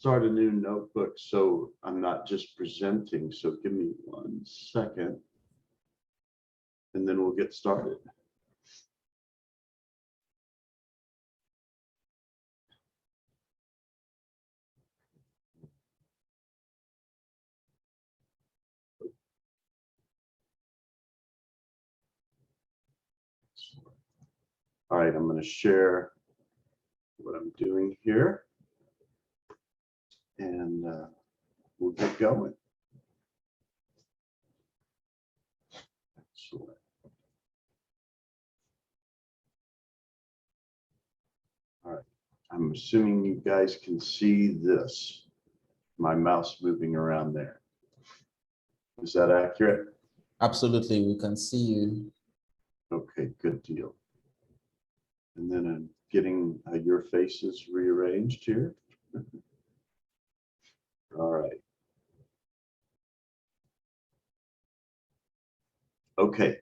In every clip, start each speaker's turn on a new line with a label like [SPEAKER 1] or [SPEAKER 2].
[SPEAKER 1] start a new notebook so I'm not just presenting. So give me 1 second and then we'll get started. All right, I'm going to share what I'm doing here and we'll get going. Excellent. All right, I'm assuming you guys can see this, my mouse moving around there. Is that accurate?
[SPEAKER 2] Absolutely, we can see you.
[SPEAKER 1] Okay, good deal. And then I'm getting your faces rearranged here. All right. Okay.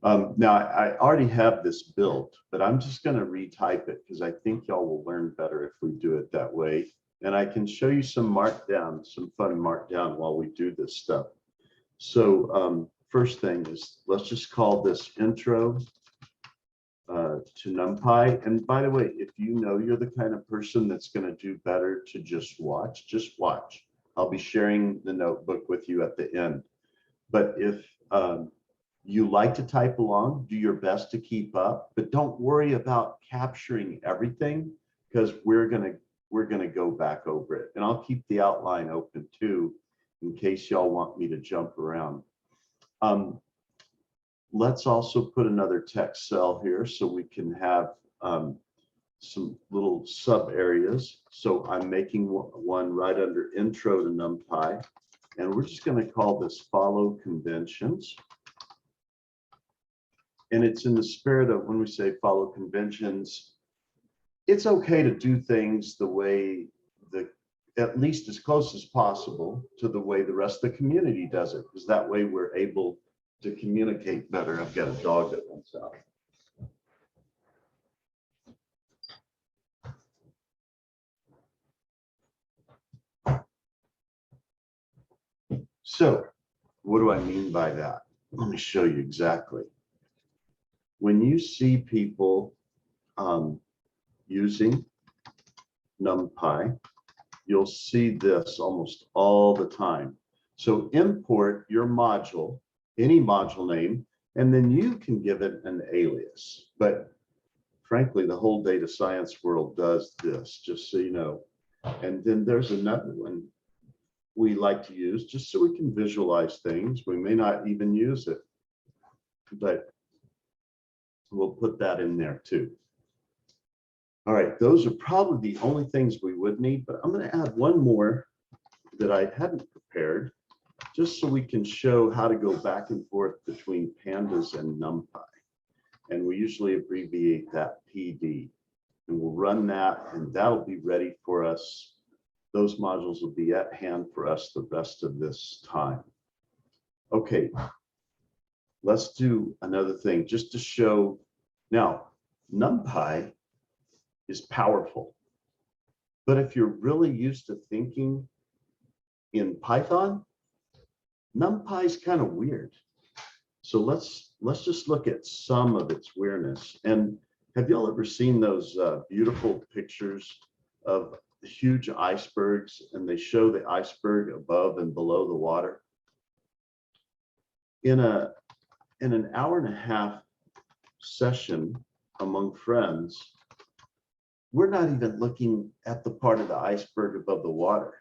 [SPEAKER 1] Now I already have this built, but I'm just going to retype it because I think y'all will learn better if we do it that way. And I can show you some markdown, some fun markdown while we do this stuff. So first thing is, let's just call this intro to NumPy. And by the way, if you know you're the kind of person that's going to do better to just watch. I'll be sharing the notebook with you at the end. But if you like to type along, do your best to keep up, but don't worry about capturing everything because we're gonna go back over it. And I'll keep the outline open too, in case y'all want me to jump around. Let's also put another text cell here so we can have some little sub areas. So I'm making one right under intro to NumPy, and we're just going to call this follow conventions. And it's in the spirit of when we say follow conventions, it's okay to do things the way at least as close as possible to the way the rest of the community does it, because that way we're able to communicate better. I've got a dog that wants out. So what do I mean by that? Let me show you exactly. When you see people using NumPy, you'll see this almost all the time. So import your module, any module name, and then you can give it an alias. But frankly, the whole data science world does this, just so you know. And then there's another one we like to use just so we can visualize things. We may not even use it, but we'll put that in there too. All right, those are probably the only things we would need, but I'm going to add one more that I hadn't prepared, just so we can show how to go back and forth between pandas and NumPy. And we usually abbreviate that PD. And we'll run that, and that'll be ready for us. Those modules will be at hand for us the rest of this time. Okay, let's do another thing just to show. Now, NumPy is powerful, but if you're really used to thinking in Python, NumPy is kind of weird. So let's just look at some of its weirdness. And have y'all ever seen those beautiful pictures of huge icebergs, and they show the iceberg above and below the water? In an hour-and-a-half session among friends, we're not even looking at the part of the iceberg above the water.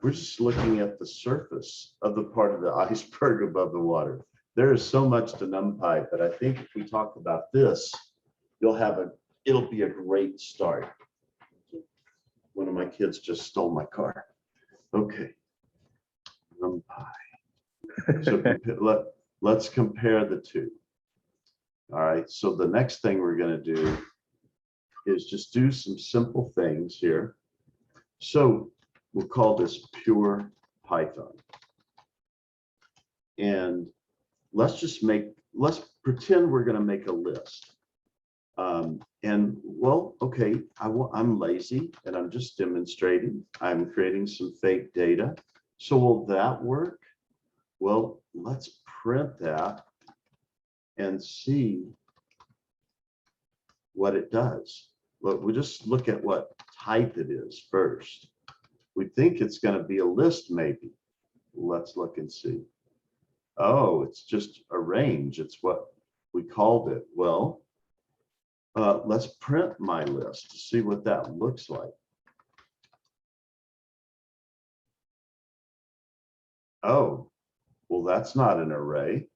[SPEAKER 1] We're just looking at the surface of the part of the iceberg above the water. There is so much to NumPy, but I think if we talk about this, it'll be a great start. One of my kids just stole my car. Okay, NumPy. So let's compare the two. All right, so the next thing we're going to do is just do some simple things here. So we'll call this pure Python. And let's pretend we're going to make a list. And well, okay, I'm lazy and I'm just demonstrating. I'm creating some fake data. So will that work? Well, let's print that and see what it does. But we just look at what type it is first. We think it's going to be a list, maybe. Let's look and see. Oh, it's just a range. It's what we called it. Well, let's print my list to see what that looks like. Oh, well, that's not an array.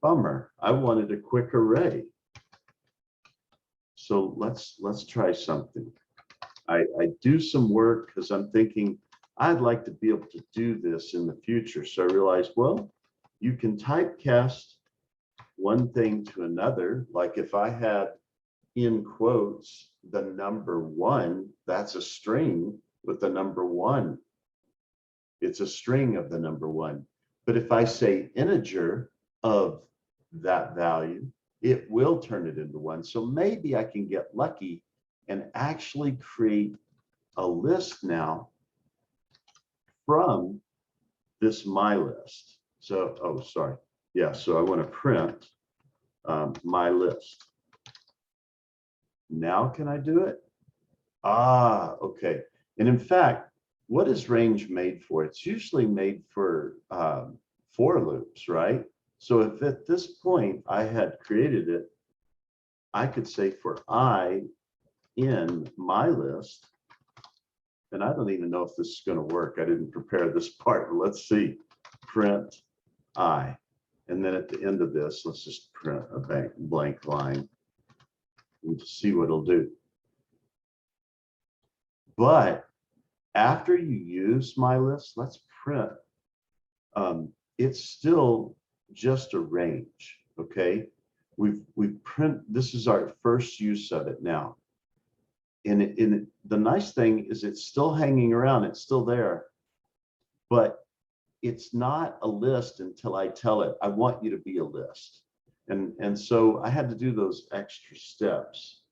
[SPEAKER 1] Bummer. I wanted a quick array. So let's try something. I do some work because I'm thinking I'd like to be able to do this in the future. So I realized, well, you can typecast one thing to another. Like if I had in quotes the number 1, that's a string with the number 1. It's a string of the number 1. But if I say integer of that value, it will turn it into 1. So maybe I can get lucky and actually create a list now from this my list. So, oh, sorry. Yeah, so I want to print my list. Now can I do it? Ah, okay. And in fact, what is range made for? It's usually made for loops, right? So if at this point I had created it, I could say for I in my list, and I don't even know if this is going to work. I didn't prepare this part, but let's see. Print I. And then at the end of this, let's just print a blank line and see what it'll do. But after you use my list, let's print. It's still just a range, okay? We've print, this is our first use of it now. And the nice thing is it's still hanging around, it's still there, but it's not a list until I tell it, I want you to be a list. And so I had to do those extra steps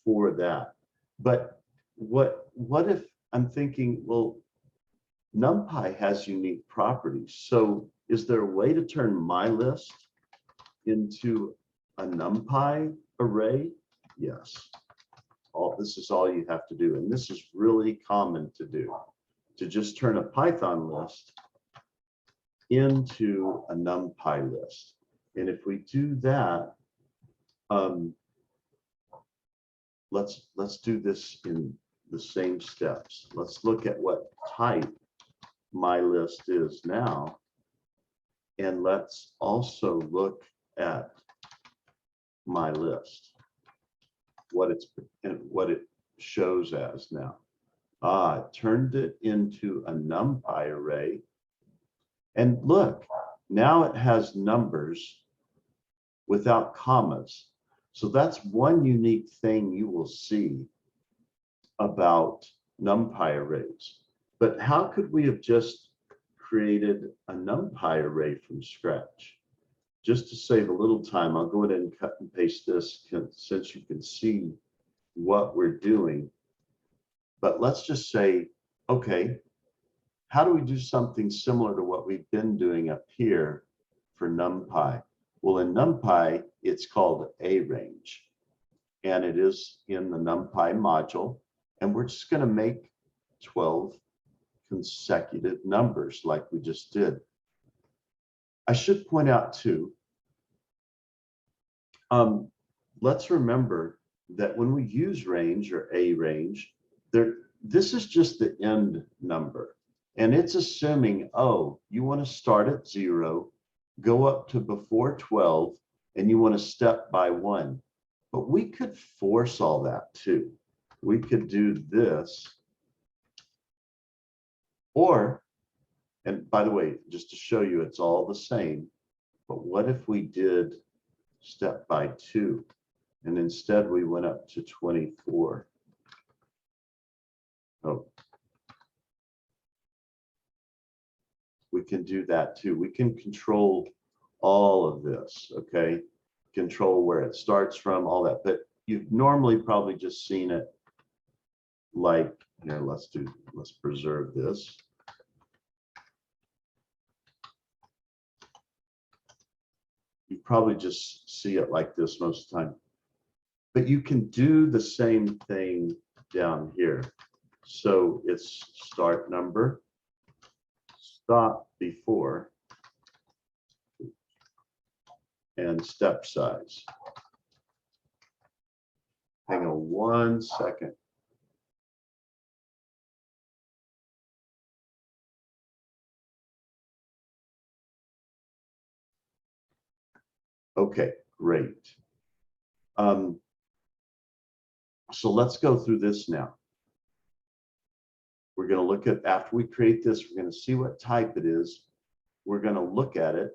[SPEAKER 1] for that. But what if I'm thinking, well, NumPy has unique properties. So is there a way to turn my list into a NumPy array? Yes. This is all you have to do. And this is really common to do, to just turn a Python list into a NumPy list. And if we do that, let's do this in the same steps. Let's look at what type my list is now. And let's also look at my list, what it shows as now. It turned it into a NumPy array. And look, now it has numbers without commas. So that's one unique thing you will see about NumPy arrays. But how could we have just created a NumPy array from scratch? Just to save a little time, I'll go ahead and cut and paste this since you can see what we're doing. But let's just say, okay, how do we do something similar to what we've been doing up here for NumPy? Well, in NumPy, it's called a range, and it is in the NumPy module. And we're just going to make 12 consecutive numbers like we just did. I should point out too, let's remember that when we use range or a range, this is just the end number. And it's assuming, oh, you want to start at 0, go up to before 12, and you want to step by 1. But we could force all that too. We could do this. Or, and by the way, just to show you it's all the same, but what if we did step by 2, and instead we went up to 24? Oh. We can do that too. We can control all of this, okay? Control where it starts from, all that. But you've normally probably just seen it like, here, let's preserve this. You probably just see it like this most of the time. But you can do the same thing down here. So it's start number, stop before, and step size. Hang on 1 second. Okay, great. So let's go through this now. We're going to look at, after we create this, we're going to see what type it is. We're going to look at it.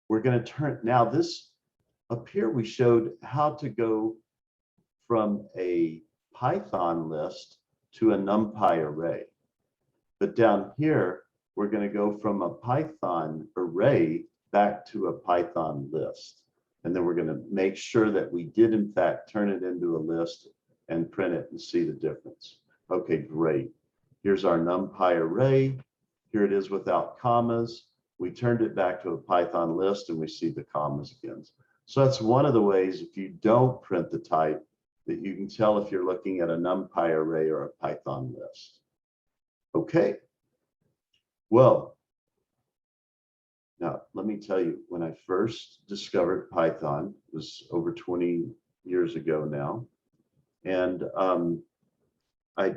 [SPEAKER 1] We're going to turn, now this up here, we showed how to go from a Python list to a NumPy array. But down here, we're going to go from a Python array back to a Python list. And then we're going to make sure that we did, in fact, turn it into a list and print it and see the difference. Okay, great. Here's our NumPy array. Here it is without commas. We turned it back to a Python list and we see the commas again. So that's one of the ways, if you don't print the type, that you can tell if you're looking at a NumPy array or a Python list. Okay. Well, now let me tell you, when I first discovered Python, it was over 20 years ago now. And I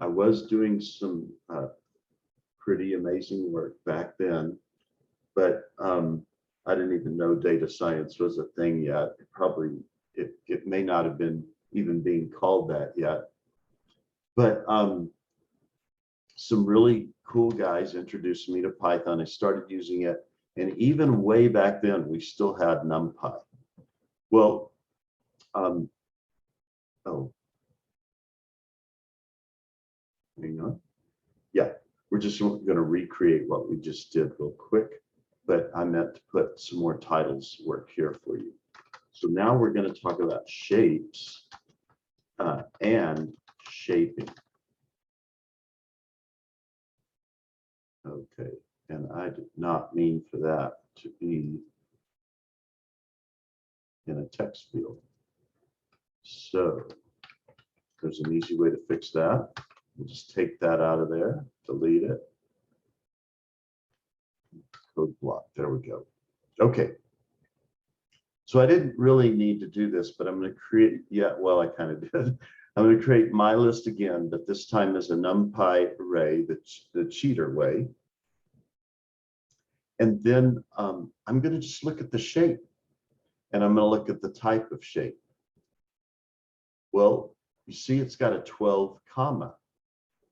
[SPEAKER 1] was doing some pretty amazing work back then, but I didn't even know data science was a thing yet. It may not have been even being called that yet. But some really cool guys introduced me to Python. I started using it. And even way back then, we still had NumPy. Well, oh, hang on. Yeah, we're just going to recreate what we just did real quick, but I meant to put some more titles work here for you. So now we're going to talk about shapes and shaping. Okay, and I did not mean for that to be in a text field. So there's an easy way to fix that. We'll just take that out of there, delete it. Code block, there we go. Okay. So I didn't really need to do this, but I'm going to create, yeah, well, I kind of did. I'm going to create my list again, but this time as a NumPy array, the cheater way. And then I'm going to just look at the shape, and I'm going to look at the type of shape. Well, you see it's got a 12 comma,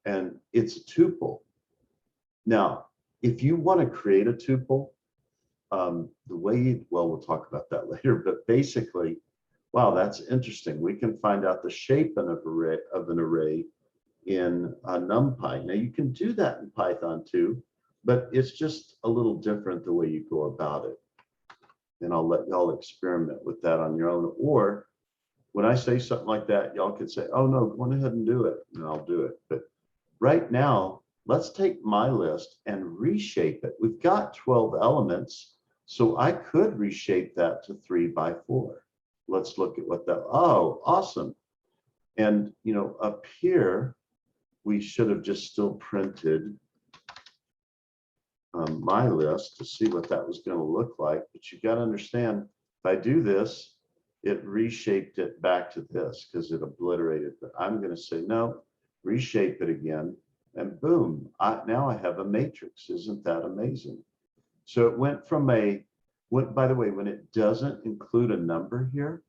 [SPEAKER 1] and it's a tuple. Now, if you want to create a tuple, the way, well, we'll talk about that later, but basically, wow, that's interesting. We can find out the shape of an array in NumPy. Now, you can do that in Python too, but it's just a little different the way you go about it. And I'll let y'all experiment with that on your own. Or when I say something like that, y'all could say, oh no, go ahead and do it, and I'll do it. But right now, let's take my list and reshape it. We've got 12 elements, so I could reshape that to 3 by 4. Let's look at what that, oh, awesome. And, you know, up here, we should have just still printed my list to see what that was going to look like. But you got to understand, if I do this, it reshaped it back to this because it obliterated. But I'm going to say, no, reshape it again. And boom, now I have a matrix. Isn't that amazing? So it went from by the way, when it doesn't include a number here,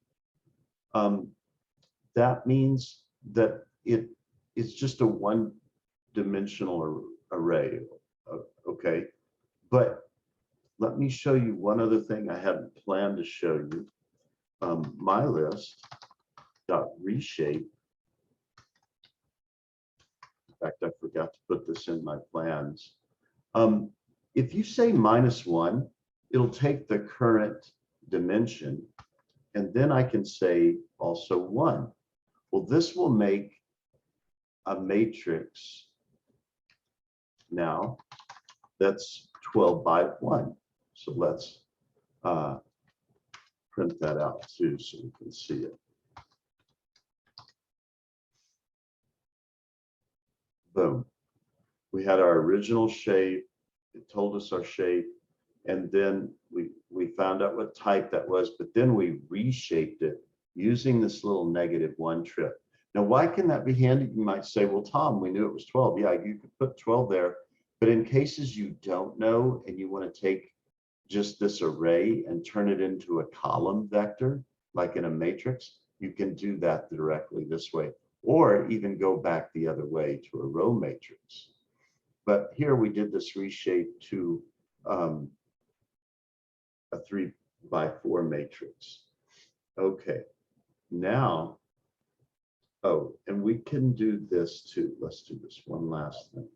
[SPEAKER 1] that means that it's just a one-dimensional array, okay? But let me show you one other thing I hadn't planned to show you. My list dot reshape. In fact, I forgot to put this in my plans. If you say -1, it'll take the current dimension And then I can say also 1. Well, this will make a matrix now that's 12 by 1. So let's print that out too so we can see it. Boom. We had our original shape. It told us our shape. And then we found out what type that was, but then we reshaped it using this little -1 trip. Now, why can that be handy? You might say, well, Tom, we knew it was 12. Yeah, you could put 12 there. But in cases you don't know and you want to take just this array and turn it into a column vector, like in a matrix, you can do that directly this way, or even go back the other way to a row matrix. But here we did this reshape to a 3 by 4 matrix. Okay, now, oh, and we can do this too. Let's do this one last thing.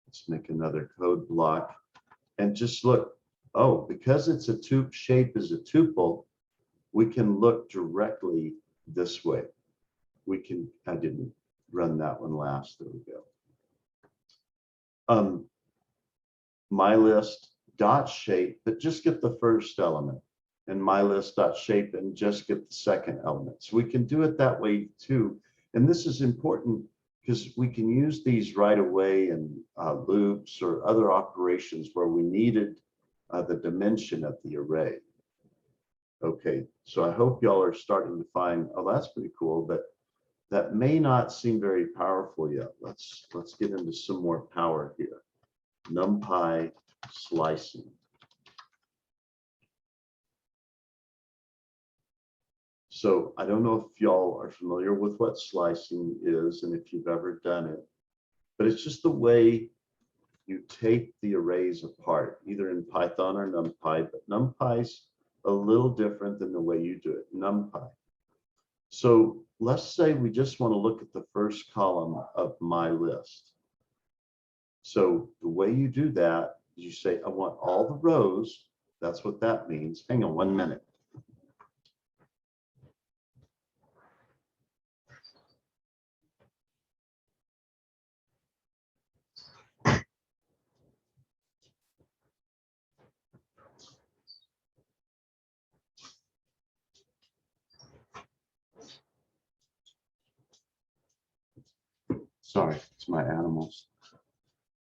[SPEAKER 1] Let's make another code block and just look. Oh, because it's a tuple, shape is a tuple, we can look directly this way. We can, I didn't run that one last. There we go. My list dot shape, but just get the first element, and my list dot shape and just get the second element. So we can do it that way too. And this is important because we can use these right away in loops or other operations where we needed the dimension of the array. Okay, so I hope y'all are starting to find, oh, that's pretty cool, but that may not seem very powerful yet. Let's get into some more power here. Numpy slicing. So I don't know if y'all are familiar with what slicing is and if you've ever done it, but it's just the way you take the arrays apart, either in Python or NumPy, but NumPy's a little different than the way you do it, NumPy. So let's say we just want to look at the first column of my list. So the way you do that is you say, I want all the rows. That's what that means. Hang on 1 minute. Sorry, it's my animals.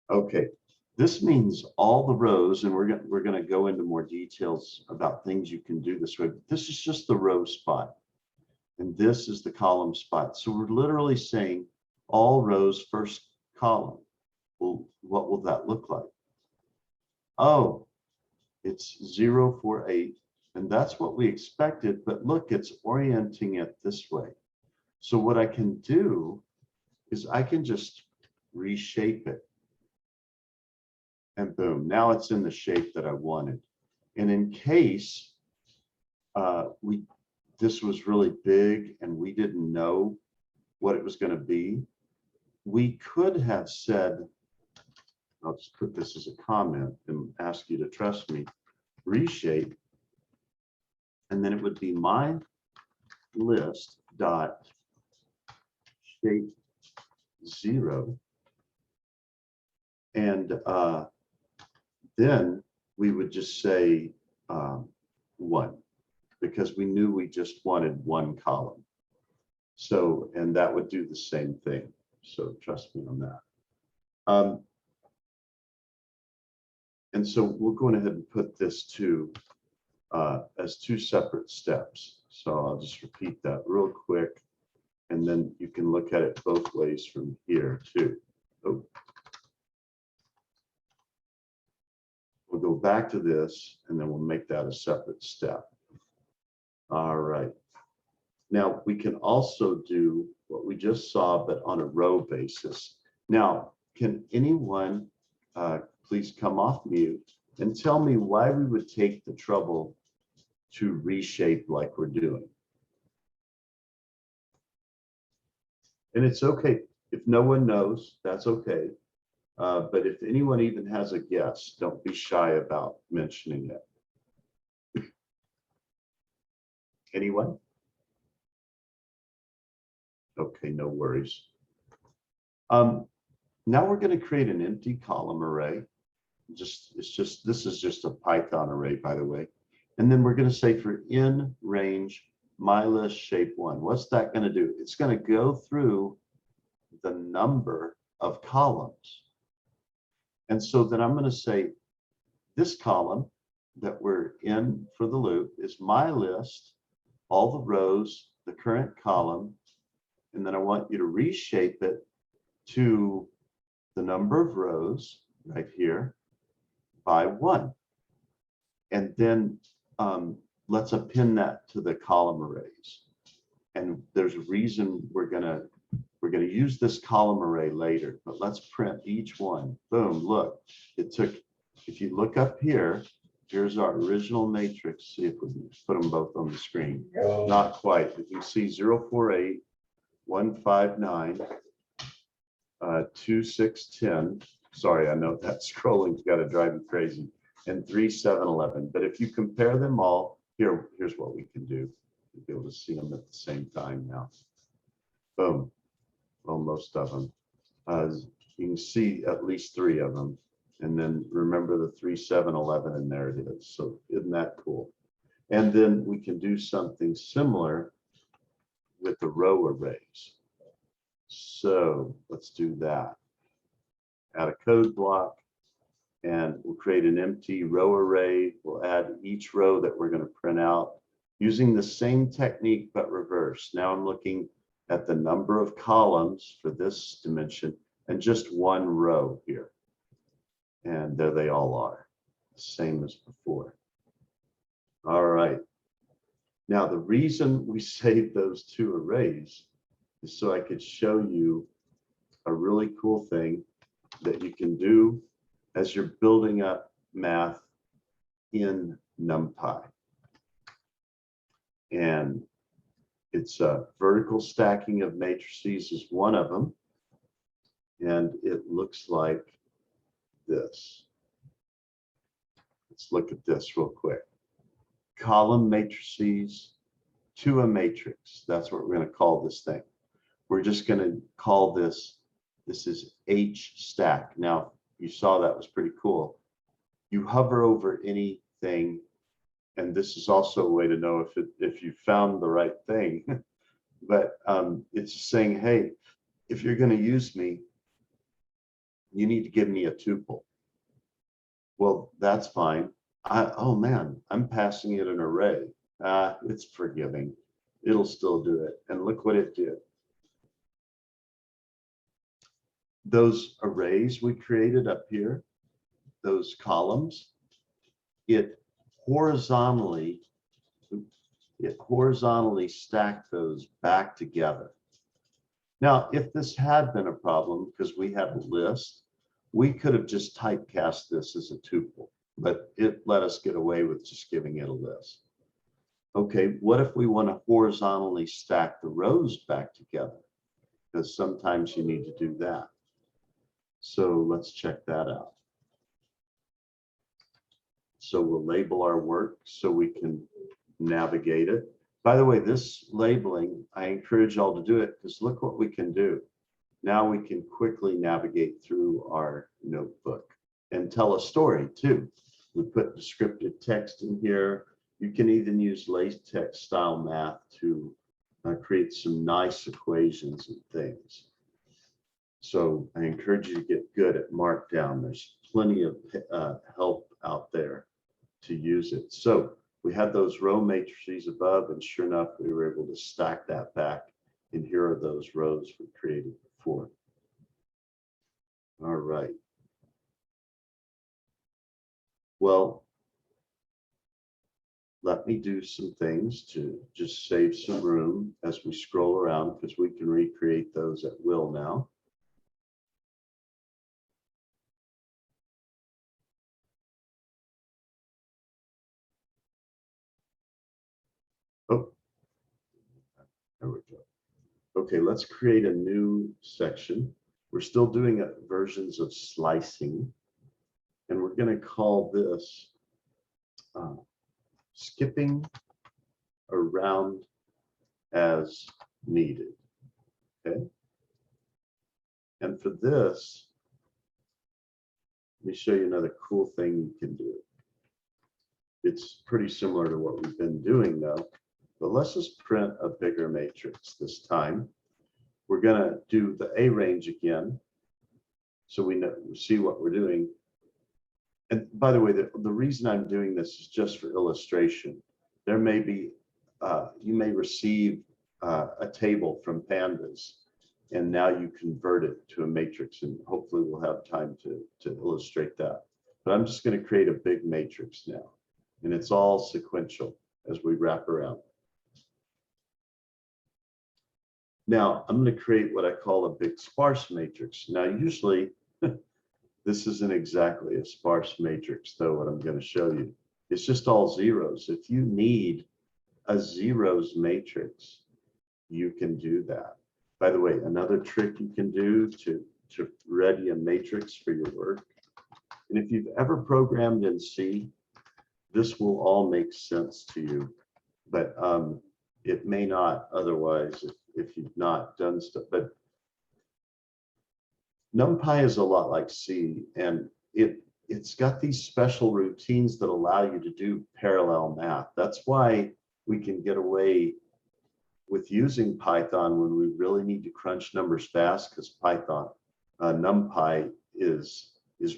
[SPEAKER 1] Okay, this means all the rows, and we're gonna go into more details about things you can do this way. But this is just the row spot, and this is the column spot. So we're literally saying all rows first column. Well, what will that look like? Oh, it's 0, 4, 8, and that's what we expected. But look, it's orienting it this way. So what I can do is I can just reshape it. And boom, now it's in the shape that I wanted. And in case this was really big and we didn't know what it was going to be, we could have said, I'll just put this as a comment and ask you to trust me, reshape, and then it would be my list dot shape 0. And then we would just say 1, because we knew we just wanted 1 column. So, and that would do the same thing. So trust me on that. And so we'll go ahead and put this to as 2 separate steps. So I'll just repeat that real quick, and then you can look at it both ways from here too. Oh. We'll go back to this, and then we'll make that a separate step. All right. Now, we can also do what we just saw, but on a row basis. Now, can anyone please come off mute and tell me why we would take the trouble to reshape like we're doing? And it's okay. If no one knows, that's okay. But if anyone even has a guess, don't be shy about mentioning it. Anyone? Okay, no worries. Now we're going to create an empty column array. This is just a Python array, by the way. And then we're going to say for in range mylist shape 1. What's that going to do? It's going to go through the number of columns. And so then I'm going to say this column that we're in for the loop is my list, all the rows, the current column, and then I want you to reshape it to the number of rows right here by 1. And then let's append that to the column arrays. And there's a reason we're gonna use this column array later, but let's print each one. Boom, look, it took, if you look up here, here's our original matrix. See if we can put them both on the screen. Not quite, but you can see 048, 159, 2610. Sorry, I know that scrolling's got to drive you crazy. And 3711. But if you compare them all, here's what we can do. You'll be able to see them at the same time now. Boom. Well, most of them. You can see at least 3 of them. And then remember the 3711, and there it is. So isn't that cool? And then we can do something similar with the row arrays. So let's do that. Add a code block, and we'll create an empty row array. We'll add each row that we're going to print out using the same technique, but reverse. Now I'm looking at the number of columns for this dimension and just 1 row here. And there they all are, same as before. All right. Now the reason we saved those 2 arrays is so I could show you a really cool thing that you can do as you're building up math in Numpy. And it's a vertical stacking of matrices is one of them. And it looks like this. Let's look at this real quick. Column matrices to a matrix. That's what we're going to call this thing. We're just going to call this is H stack. Now, you saw that was pretty cool. You hover over anything, and this is also a way to know if you found the right thing. But it's saying, hey, if you're going to use me, you need to give me a tuple. Well, that's fine. Oh man, I'm passing it an array. It's forgiving. It'll still do it. And look what it did. Those arrays we created up here, those columns, it horizontally stacked those back together. Now, if this had been a problem because we had a list, we could have just typecast this as a tuple, but it let us get away with just giving it a list. Okay, what if we want to horizontally stack the rows back together? Because sometimes you need to do that. So let's check that out. So we'll label our work so we can navigate it. By the way, this labeling, I encourage y'all to do it because look what we can do. Now we can quickly navigate through our notebook and tell a story too. We put descriptive text in here. You can even use LaTeX style math to create some nice equations and things. So I encourage you to get good at Markdown. There's plenty of help out there to use it. So we had those row matrices above, and sure enough, we were able to stack that back. And here are those rows we created before. All right. Well, let me do some things to just save some room as we scroll around, because we can recreate those at will now. Oh, there we go. Okay, let's create a new section. We're still doing versions of slicing, and we're going to call this skipping around as needed. Okay. And for this, let me show you another cool thing you can do. It's pretty similar to what we've been doing though, but let's just print a bigger matrix this time. We're going to do the A range again, so we see what we're doing. And by the way, the reason I'm doing this is just for illustration. There may be, you may receive a table from Pandas, and now you convert it to a matrix, and hopefully we'll have time to illustrate that. But I'm just going to create a big matrix now, and it's all sequential as we wrap around. Now I'm going to create what I call a big sparse matrix. Now usually this isn't exactly a sparse matrix though, what I'm going to show you. It's just all zeros. If you need a zeros matrix, you can do that. By the way, another trick you can do to ready a matrix for your work, and if you've ever programmed in C, this will all make sense to you, but it may not otherwise if you've not done stuff. But Numpy is a lot like C, and it's got these special routines that allow you to do parallel math. That's why we can get away with using Python when we really need to crunch numbers fast, because Python, Numpy is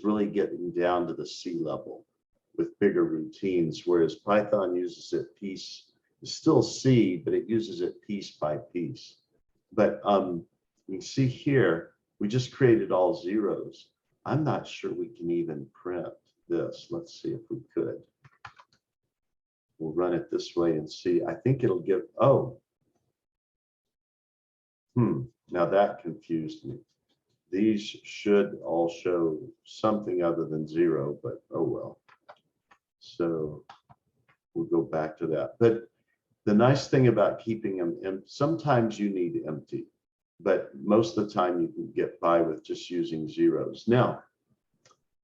[SPEAKER 1] really getting down to the C level with bigger routines, whereas Python uses it piece, it's still C, but it uses it piece by piece. But you can see here, we just created all zeros. I'm not sure we can even print this. Let's see if we could. We'll run it this way and see. I think it'll give, oh. Now that confused me. These should all show something other than zero, but oh well. So we'll go back to that. But the nice thing about keeping them empty, sometimes you need empty, but most of the time you can get by with just using zeros. Now,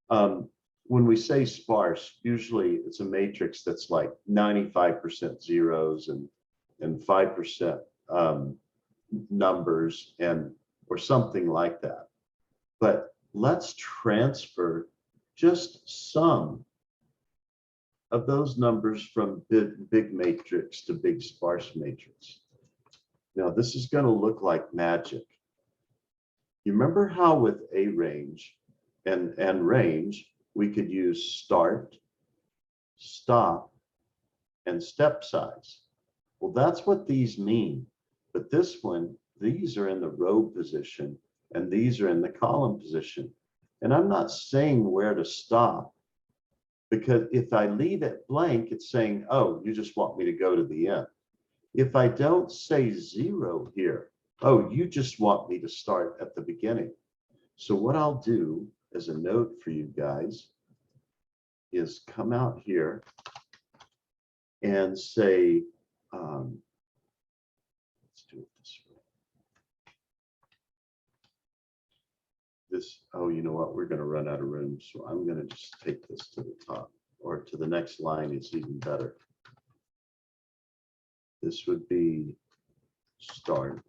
[SPEAKER 1] when we say sparse, usually it's a matrix that's like 95% zeros and 5% numbers or something like that. But let's transfer just some of those numbers from big matrix to big sparse matrix. Now this is going to look like magic. You remember how with a range and range we could use start, stop, and step size. Well, that's what these mean. But this one, these are in the row position and these are in the column position. And I'm not saying where to stop, because if I leave it blank, it's saying, oh, you just want me to go to the end. If I don't say zero here, oh, you just want me to start at the beginning. So what I'll do as a note for you guys is come out here and say, let's do it this way. Oh, you know what? We're going to run out of room. So I'm going to just take this to the top, or to the next line is even better. This would be start,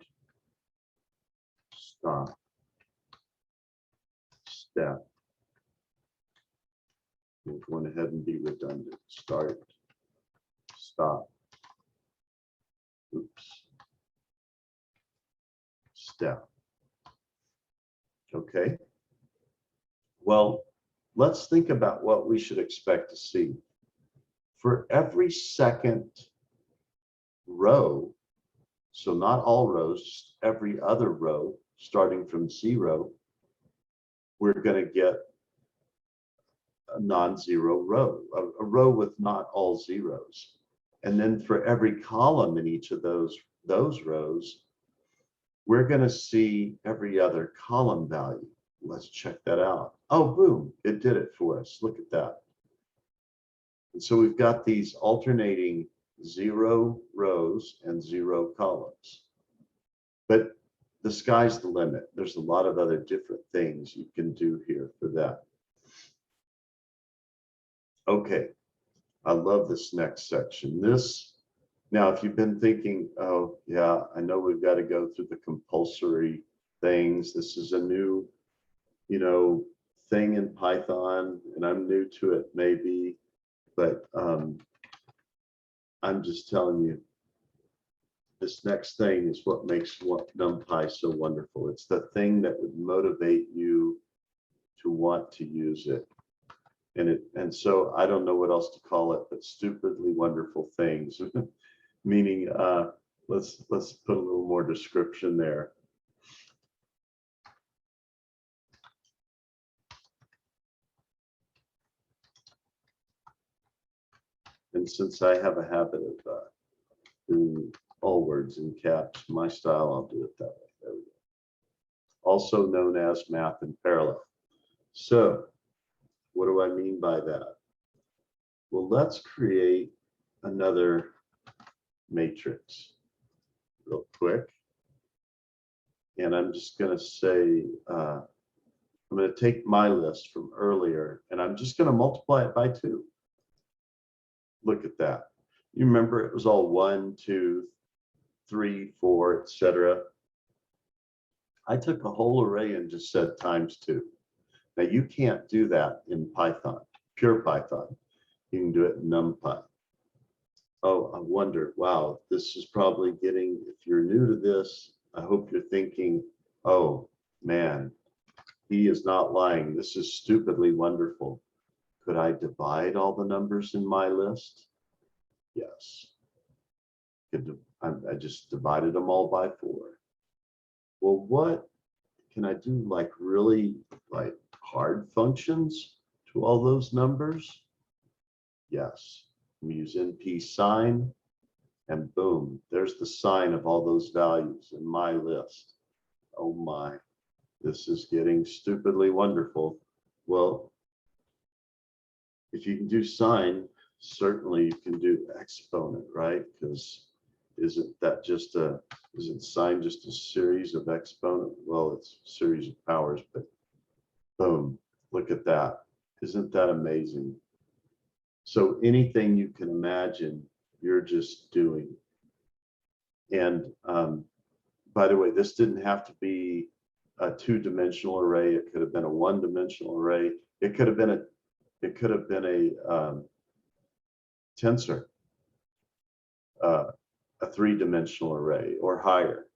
[SPEAKER 1] stop, step. We're going ahead and be redundant. Start, stop, oops, step. Okay. Well, let's think about what we should expect to see. For every second row, so not all rows, just every other row, starting from zero, we're going to get a non-zero row, a row with not all zeros. And then for every column in each of those rows, we're going to see every other column value. Let's check that out. Oh, boom, it did it for us. Look at that. And so we've got these alternating 0 rows and 0 columns. But the sky's the limit. There's a lot of other different things you can do here for that. Okay, I love this next section. Now, if you've been thinking, oh yeah, I know we've got to go through the compulsory things. This is a new, thing in Python, and I'm new to it maybe, but I'm just telling you, this next thing is what makes NumPy so wonderful. It's the thing that would motivate you to want to use it. And so I don't know what else to call it, but stupidly wonderful things. Meaning, let's put a little more description there. And since I have a habit of doing all words in caps, my style, I'll do it that way. There we go. Also known as math in parallel. So what do I mean by that? Well, let's create another matrix real quick. And I'm just going to say, I'm going to take my list from earlier, and I'm just going to multiply it by 2. Look at that. You remember it was all 1, 2, 3, 4, etc. I took a whole array and just said times 2. Now you can't do that in Python, pure Python. You can do it in NumPy. Oh, I wonder, wow, this is probably getting, if you're new to this, I hope you're thinking, oh man, he is not lying. This is stupidly wonderful. Could I divide all the numbers in my list? Yes. I just divided them all by 4. Well, what can I do, like really like hard functions to all those numbers? Yes. I'm using NP sign, and boom, there's the sign of all those values in my list. Oh my, this is getting stupidly wonderful. Well, if you can do sign, certainly you can do exponent, right? Because isn't sign just a series of exponent? Well, it's a series of powers, but boom, look at that. Isn't that amazing? So anything you can imagine, you're just doing. And by the way, this didn't have to be a 2-dimensional array. It could have been a 1-dimensional array. It could have been a tensor, a 3-dimensional array or higher.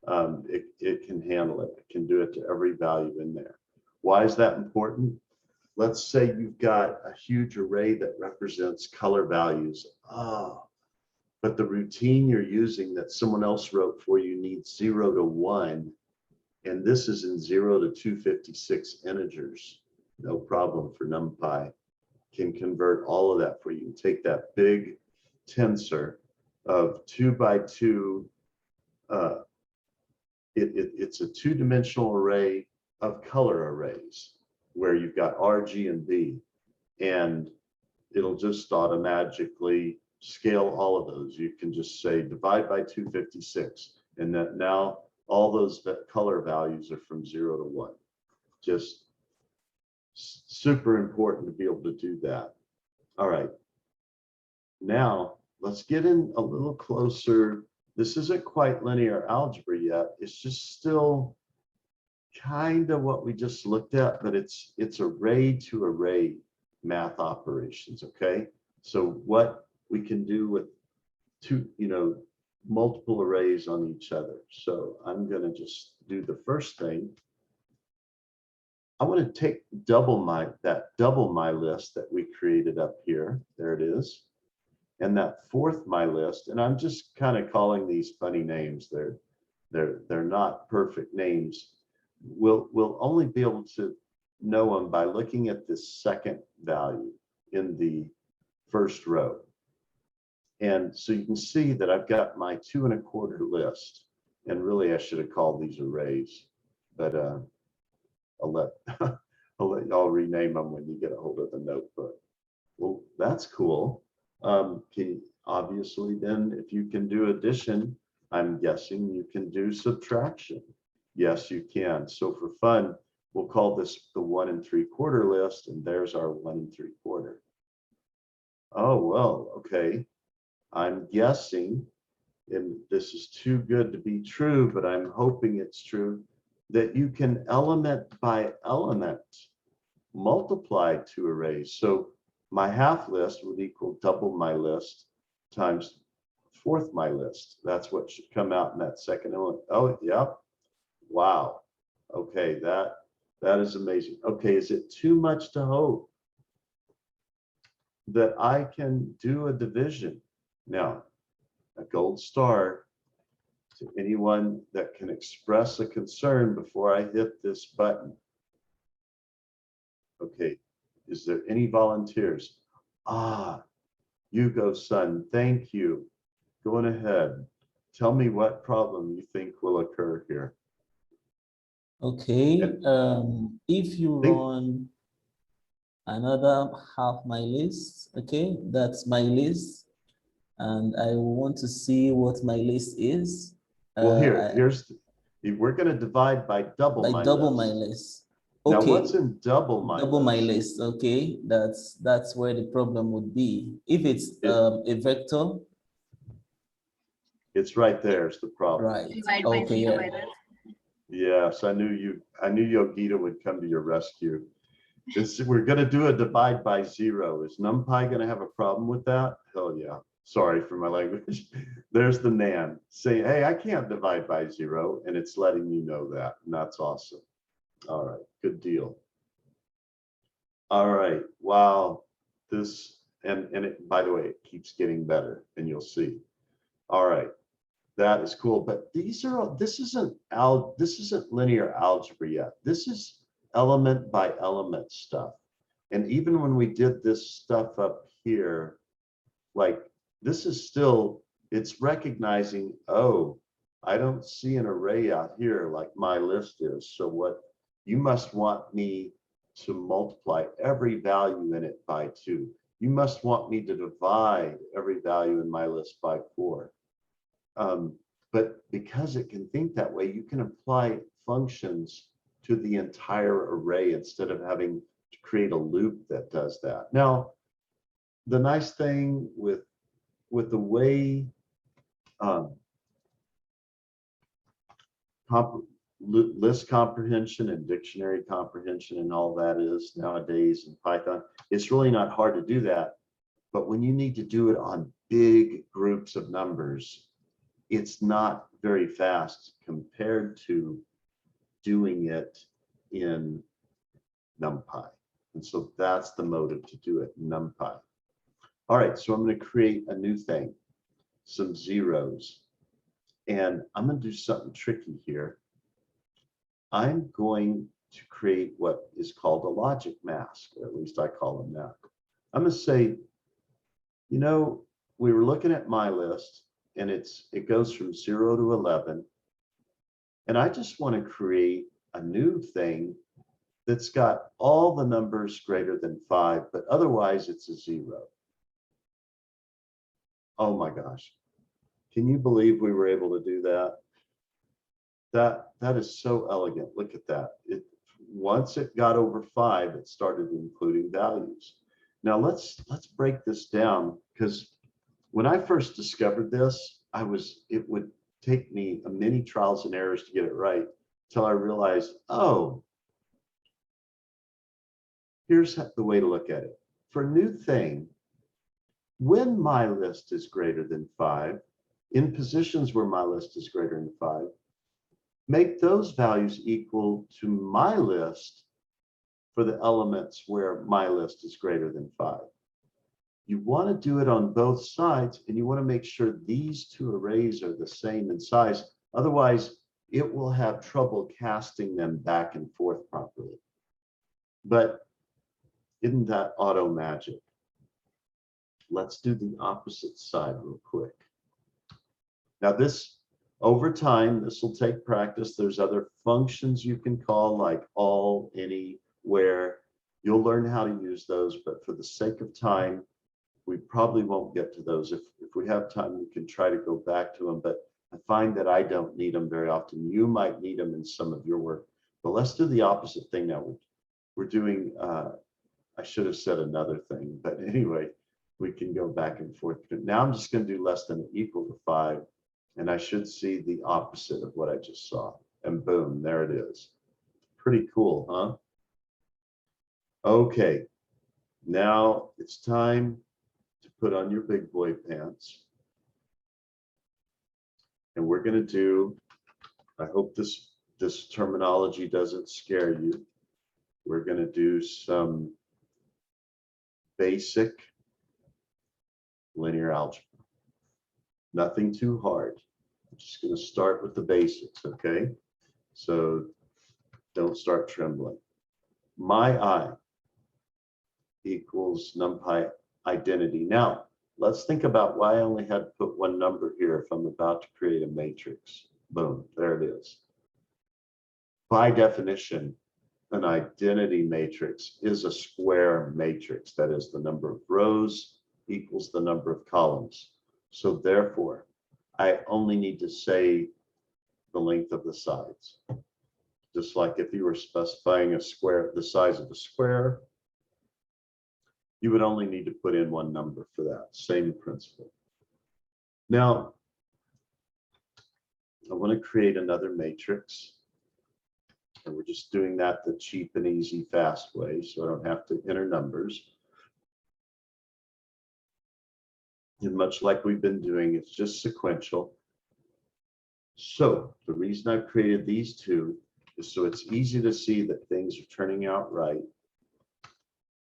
[SPEAKER 1] It can handle it. It can do it to every value in there. Why is that important? Let's say you've got a huge array that represents color values. Oh, but the routine you're using that someone else wrote for you needs 0 to 1. And this is in 0 to 256 integers. No problem for NumPy. Can convert all of that for you. Take that big tensor of 2 by 2. It's a 2-dimensional array of color arrays where you've got R, G, and B, and it'll just automatically scale all of those. You can just say divide by 256, and that now all those color values are from 0 to 1. Just super important to be able to do that. All right, now let's get in a little closer. This isn't quite linear algebra yet. It's just still kind of what we just looked at, but it's array to array math operations. Okay, so what we can do with multiple arrays on each other. So I'm going to just do the first thing. I want to take double my list that we created up here. There it is. And that 4th my list, and I'm just kind of calling these funny names. They're not perfect names. We'll only be able to know them by looking at this 2nd value in the 1st row. And so you can see that I've got my 2 1/4 list, and really I should have called these arrays, but I'll let y'all rename them when you get a hold of the notebook. Well, that's cool. Obviously then, if you can do addition, I'm guessing you can do subtraction. Yes, you can. So for fun, we'll call this the 1 3/4 list, and there's our 1 3/4. Oh, well, okay. I'm guessing, and this is too good to be true, but I'm hoping it's true, that you can element by element multiply two arrays. So my half list would equal double my list times fourth my list. That's what should come out in that second element. Oh, yep. Wow. Okay, that is amazing. Okay, is it too much to hope that I can do a division? Now, a gold star to anyone that can express a concern before I hit this button. Okay, is there any volunteers? Ah, Hugo son, thank you. Going ahead. Tell me what problem you think will occur here.
[SPEAKER 2] Okay, if you
[SPEAKER 1] Think,
[SPEAKER 2] run another half my list, okay, that's my list, and I want to see what my list is.
[SPEAKER 1] well, we're going to divide by double my list.
[SPEAKER 2] List.
[SPEAKER 1] Now,
[SPEAKER 2] Okay,
[SPEAKER 1] what's in double my list?
[SPEAKER 2] list. Okay, that's where the problem would be. If it's a vector,
[SPEAKER 1] it's right there is the problem.
[SPEAKER 2] right?
[SPEAKER 3] Divide by
[SPEAKER 2] Okay,
[SPEAKER 3] zero
[SPEAKER 2] yeah.
[SPEAKER 3] error.
[SPEAKER 1] Yes, I knew Yogita would come to your rescue. We're going to do a divide by zero. Is NumPy going to have a problem with that? Hell yeah. Sorry for my language. There's the NaN saying, hey, I can't divide by zero. And it's letting you know that. And that's awesome. All right, good deal. All right, wow. This, and it, by the way, it keeps getting better, and you'll see. All right, that is cool. But this isn't linear algebra yet. This is element by element stuff. And even when we did this stuff up here, like this is still, it's recognizing, oh, I don't see an array out here like my list is. So what you must want me to multiply every value in it by 2. You must want me to divide every value in my list by 4. But because it can think that way, you can apply functions to the entire array instead of having to create a loop that does that. Now, the nice thing with the way list comprehension and dictionary comprehension and all that is nowadays in Python, it's really not hard to do that. But when you need to do it on big groups of numbers, it's not very fast compared to doing it in NumPy. And so that's the motive to do it in NumPy. All right, so I'm going to create a new thing, some zeros. And I'm going to do something tricky here. I'm going to create what is called a logic mask, or at least I call them that. I'm going to say, you know, we were looking at my list, and it goes from 0 to 11. And I just want to create a new thing that's got all the numbers greater than 5, but otherwise it's a 0. Oh my gosh. Can you believe we were able to do that? That is so elegant. Look at that. Once it got over 5, it started including values. Now let's break this down, because when I first discovered this, it would take me many trials and errors to get it right until I realized, oh, here's the way to look at it. For a new thing, when my list is greater than 5, in positions where my list is greater than 5, make those values equal to my list for the elements where my list is greater than 5. You want to do it on both sides, and you want to make sure these two arrays are the same in size. Otherwise, it will have trouble casting them back and forth properly. But isn't that auto magic? Let's do the opposite side real quick. Now this, over time, this will take practice. There's other functions you can call, like all, any, where. You'll learn how to use those, but for the sake of time, we probably won't get to those. If we have time, we can try to go back to them. But I find that I don't need them very often. You might need them in some of your work, but let's do the opposite thing now. We're doing, I should have said another thing, but anyway, we can go back and forth. Now I'm just going to do less than or equal to 5, and I should see the opposite of what I just saw. And boom, there it is. Pretty cool, huh? Okay, now it's time to put on your big boy pants. And we're going to do, I hope this terminology doesn't scare you. We're going to do some basic linear algebra. Nothing too hard. I'm just going to start with the basics, okay? So don't start trembling. My I equals NumPy identity. Now, let's think about why I only had to put one number here if I'm about to create a matrix. Boom, there it is. By definition, an identity matrix is a square matrix. That is, the number of rows equals the number of columns. So therefore, I only need to say the length of the sides. Just like if you were specifying a square, the size of a square, you would only need to put in one number for that. Same principle. Now, I want to create another matrix. And we're just doing that the cheap and easy, fast way, so I don't have to enter numbers. And much like we've been doing, it's just sequential. So the reason I've created these two is so it's easy to see that things are turning out right.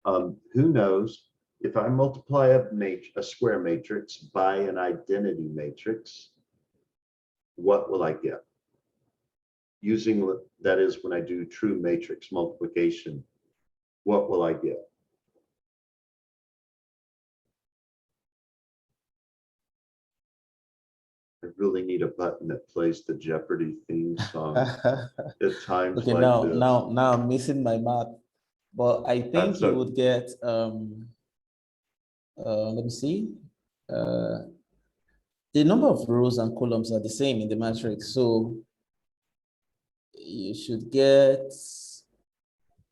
[SPEAKER 1] Who knows, if I multiply a square matrix by an identity matrix, what will I get? Using, that is, when I do true matrix multiplication, what will I get? I really need a button that plays the Jeopardy theme song at times
[SPEAKER 2] Okay,
[SPEAKER 1] like this.
[SPEAKER 2] now I'm missing my math, but I think
[SPEAKER 1] That's
[SPEAKER 2] you
[SPEAKER 1] okay.
[SPEAKER 2] would get let me see, the number of rows and columns are the same in the matrix, so you should get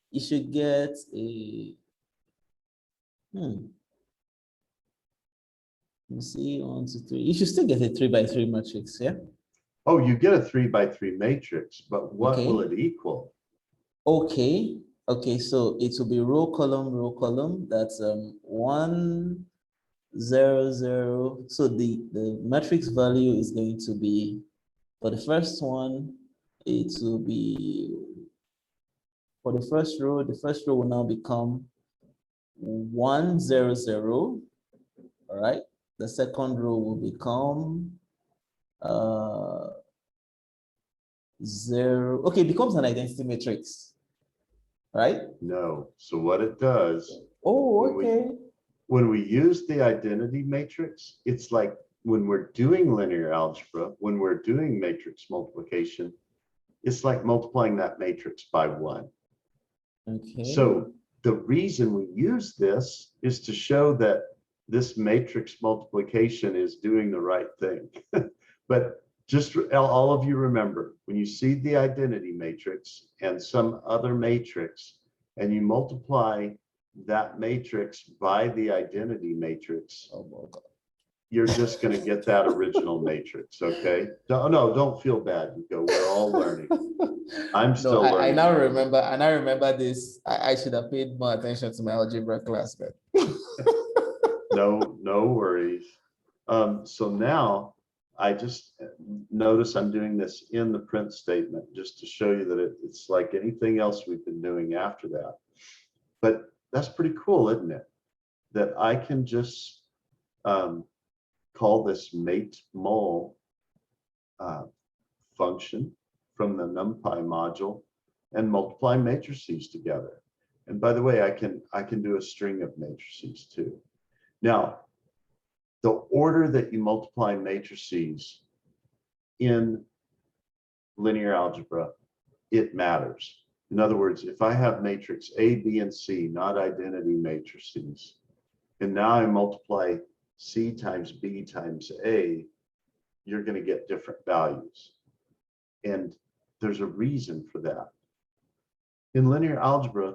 [SPEAKER 2] a let me see, 1, 2, 3. You should still get a 3 by 3 matrix, yeah?
[SPEAKER 1] Oh, you get a 3 by 3 matrix, but what will it equal?
[SPEAKER 2] Okay, so it will be row, column. That's 1, 0, 0. So the matrix value is going to be, for the first one, it will be, for the first row will now become 1, 0, 0. All right. The second row will become 0. Okay, it becomes an identity matrix, right?
[SPEAKER 1] No. So what it does,
[SPEAKER 2] oh, okay.
[SPEAKER 1] When we use the identity matrix, it's like when we're doing linear algebra, when we're doing matrix multiplication, it's like multiplying that matrix by 1.
[SPEAKER 2] Okay.
[SPEAKER 1] So the reason we use this is to show that this matrix multiplication is doing the right thing. But just all of you remember, when you see the identity matrix and some other matrix, and you multiply that matrix by the identity matrix,
[SPEAKER 2] oh my God,
[SPEAKER 1] you're just going to get that original matrix, okay? No, don't feel bad, Nico. We're all learning. I'm still learning.
[SPEAKER 2] I now remember this. I should have paid more attention to my algebra class, but
[SPEAKER 1] no worries. So now I just notice I'm doing this in the print statement just to show you that it's like anything else we've been doing after that. But that's pretty cool, isn't it? That I can just call this mate-mul function from the NumPy module and multiply matrices together. And by the way, I can do a string of matrices too. Now, the order that you multiply matrices in linear algebra, it matters. In other words, if I have matrix A, B, and C, not identity matrices, and now I multiply C times B times A, you're going to get different values. And there's a reason for that. In linear algebra,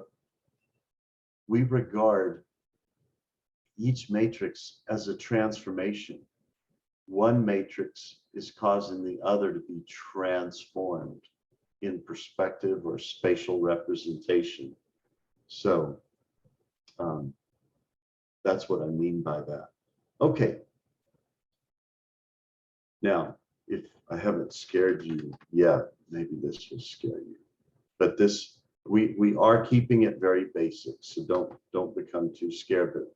[SPEAKER 1] we regard each matrix as a transformation. One matrix is causing the other to be transformed in perspective or spatial representation. So that's what I mean by that. Okay. Now, if I haven't scared you yet, maybe this will scare you. But this, we are keeping it very basic, so don't become too scared. But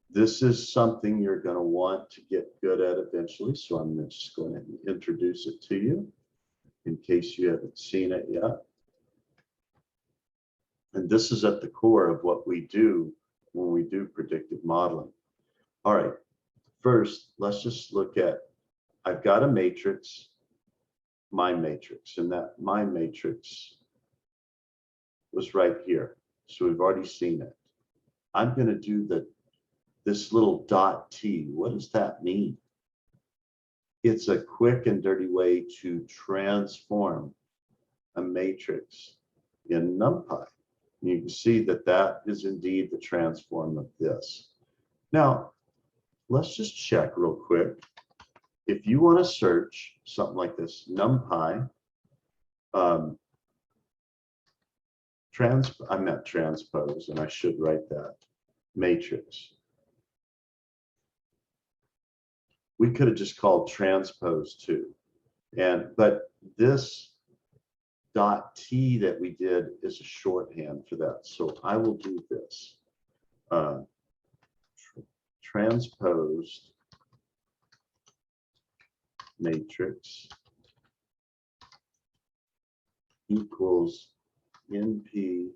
[SPEAKER 1] this is something you're going to want to get good at eventually. So I'm just going to introduce it to you in case you haven't seen it yet. And this is at the core of what we do when we do predictive modeling. All right, first, let's just look at, I've got a matrix, my matrix, and that my matrix was right here. So we've already seen it. I'm going to do this little dot T. What does that mean? It's a quick and dirty way to transform a matrix in NumPy. You can see that that is indeed the transform of this. Now, let's just check real quick. If you want to search something like this, NumPy, I meant transpose, and I should write that, matrix. We could have just called transpose too. But this dot T that we did is a shorthand for that. So I will do this. Transposed matrix equals NP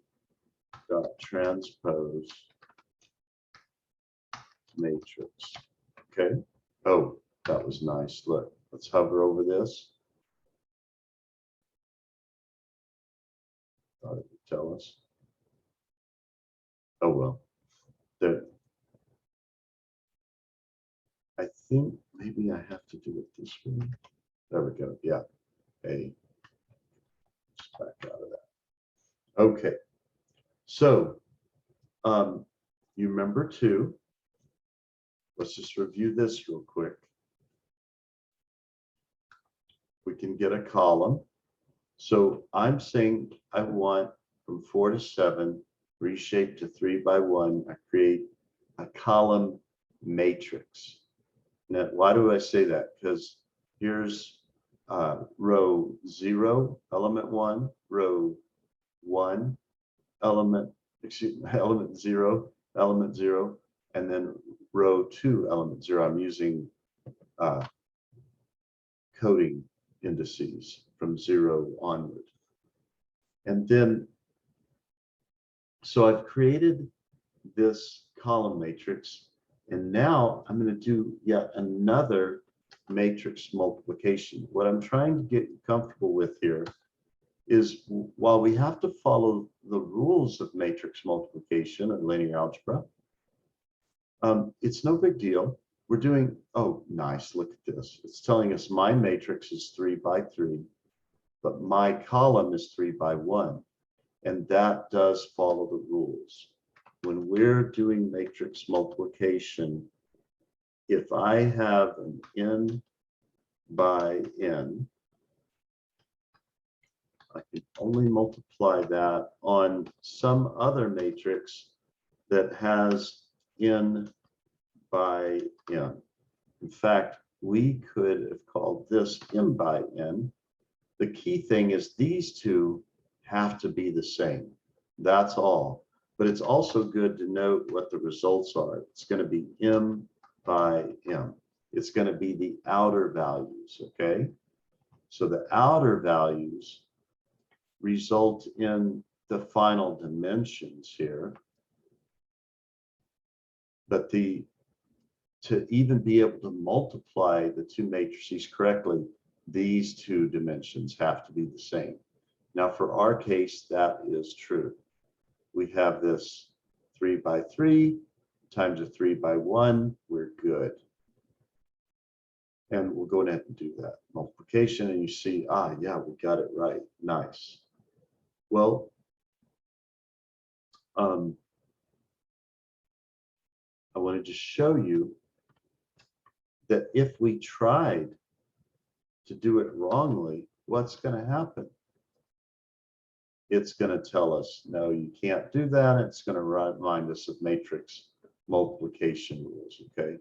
[SPEAKER 1] dot transpose matrix. Okay. Oh, that was nice. Look, let's hover over this. Thought it would tell us. Oh well. There. I think maybe I have to do it this way. There we go. Yeah. Hey. Just back out of that. Okay. So you remember too. Let's just review this real quick. We can get a column. So I'm saying I want from 4 to 7, reshape to 3 by 1. I create a column matrix. Now, why do I say that? Because here's row 0, element 1, row 1, element 0, element 0, and then row 2, element 0. I'm using coding indices from 0 onward. And then, so I've created this column matrix, and now I'm going to do yet another matrix multiplication. What I'm trying to get comfortable with here is, while we have to follow the rules of matrix multiplication and linear algebra, it's no big deal. We're doing, oh, nice, look at this. It's telling us my matrix is 3 by 3, but my column is 3 by 1. And that does follow the rules. When we're doing matrix multiplication, if I have an n by n, I can only multiply that on some other matrix that has n by n. In fact, we could have called this m by n. The key thing is these two have to be the same. That's all. But it's also good to note what the results are. It's going to be m by m. It's going to be the outer values, okay? So the outer values result in the final dimensions here. But to even be able to multiply the two matrices correctly, these two dimensions have to be the same. Now, for our case, that is true. We have this 3 by 3 times a 3 by 1. We're good. And we'll go ahead and do that. Multiplication, and you see, yeah, we got it right. Nice. Well, I wanted to show you that if we tried to do it wrongly, what's going to happen? It's going to tell us, no, you can't do that. It's going to remind us of matrix multiplication rules, okay?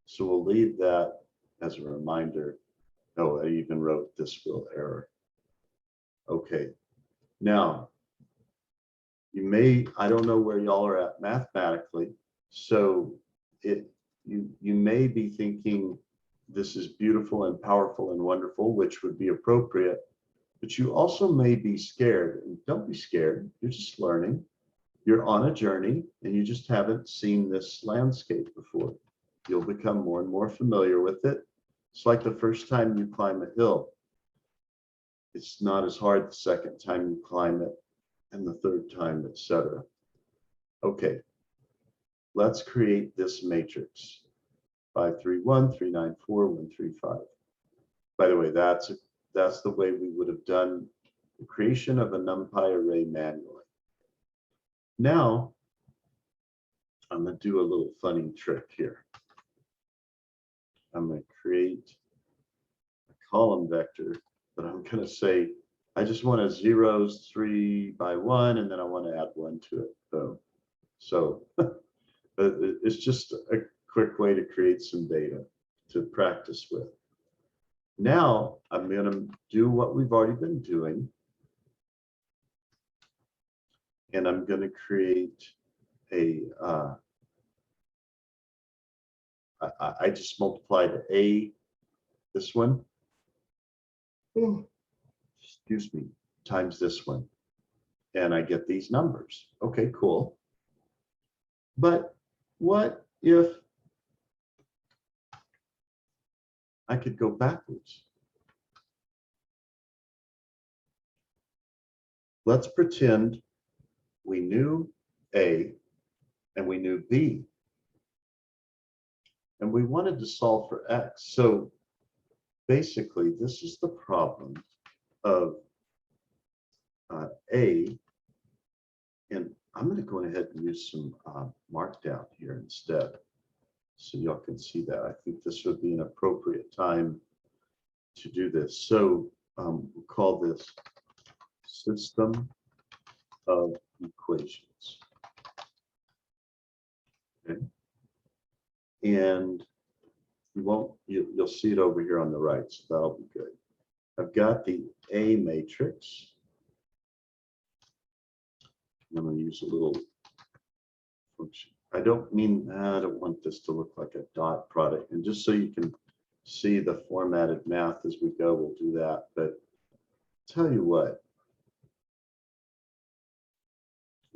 [SPEAKER 1] So we'll leave that as a reminder. Oh, I even wrote this will error. Okay, now, I don't know where y'all are at mathematically, so you may be thinking this is beautiful and powerful and wonderful, which would be appropriate, but you also may be scared. And don't be scared, you're just learning. You're on a journey and you just haven't seen this landscape before. You'll become more and more familiar with it. It's like the first time you climb a hill. It's not as hard the second time you climb it, and the third time, etc. Okay, let's create this matrix. 5, 3, 1, 3, 9, 4, 1, 3, 5. By the way, that's the way we would have done the creation of a NumPy array manually. Now, I'm going to do a little funny trick here. I'm going to create a column vector, but I'm going to say, I just want a zeros 3 by 1, and then I want to add 1 to it. Boom. So it's just a quick way to create some data to practice with. Now I'm going to do what we've already been doing. And I'm going to create a, I just multiplied this one, excuse me, times this one. And I get these numbers. Okay, cool. But what if I could go backwards? Let's pretend we knew A and we knew B. And we wanted to solve for X. So basically, this is the problem of A. And I'm going to go ahead and use some markdown here instead, so y'all can see that. I think this would be an appropriate time to do this. So we'll call this system of equations. Okay. And you'll see it over here on the right, so that'll be good. I've got the A matrix. I'm going to use a little function. I don't want this to look like a dot product. And just so you can see the formatted math as we go, we'll do that. But tell you what,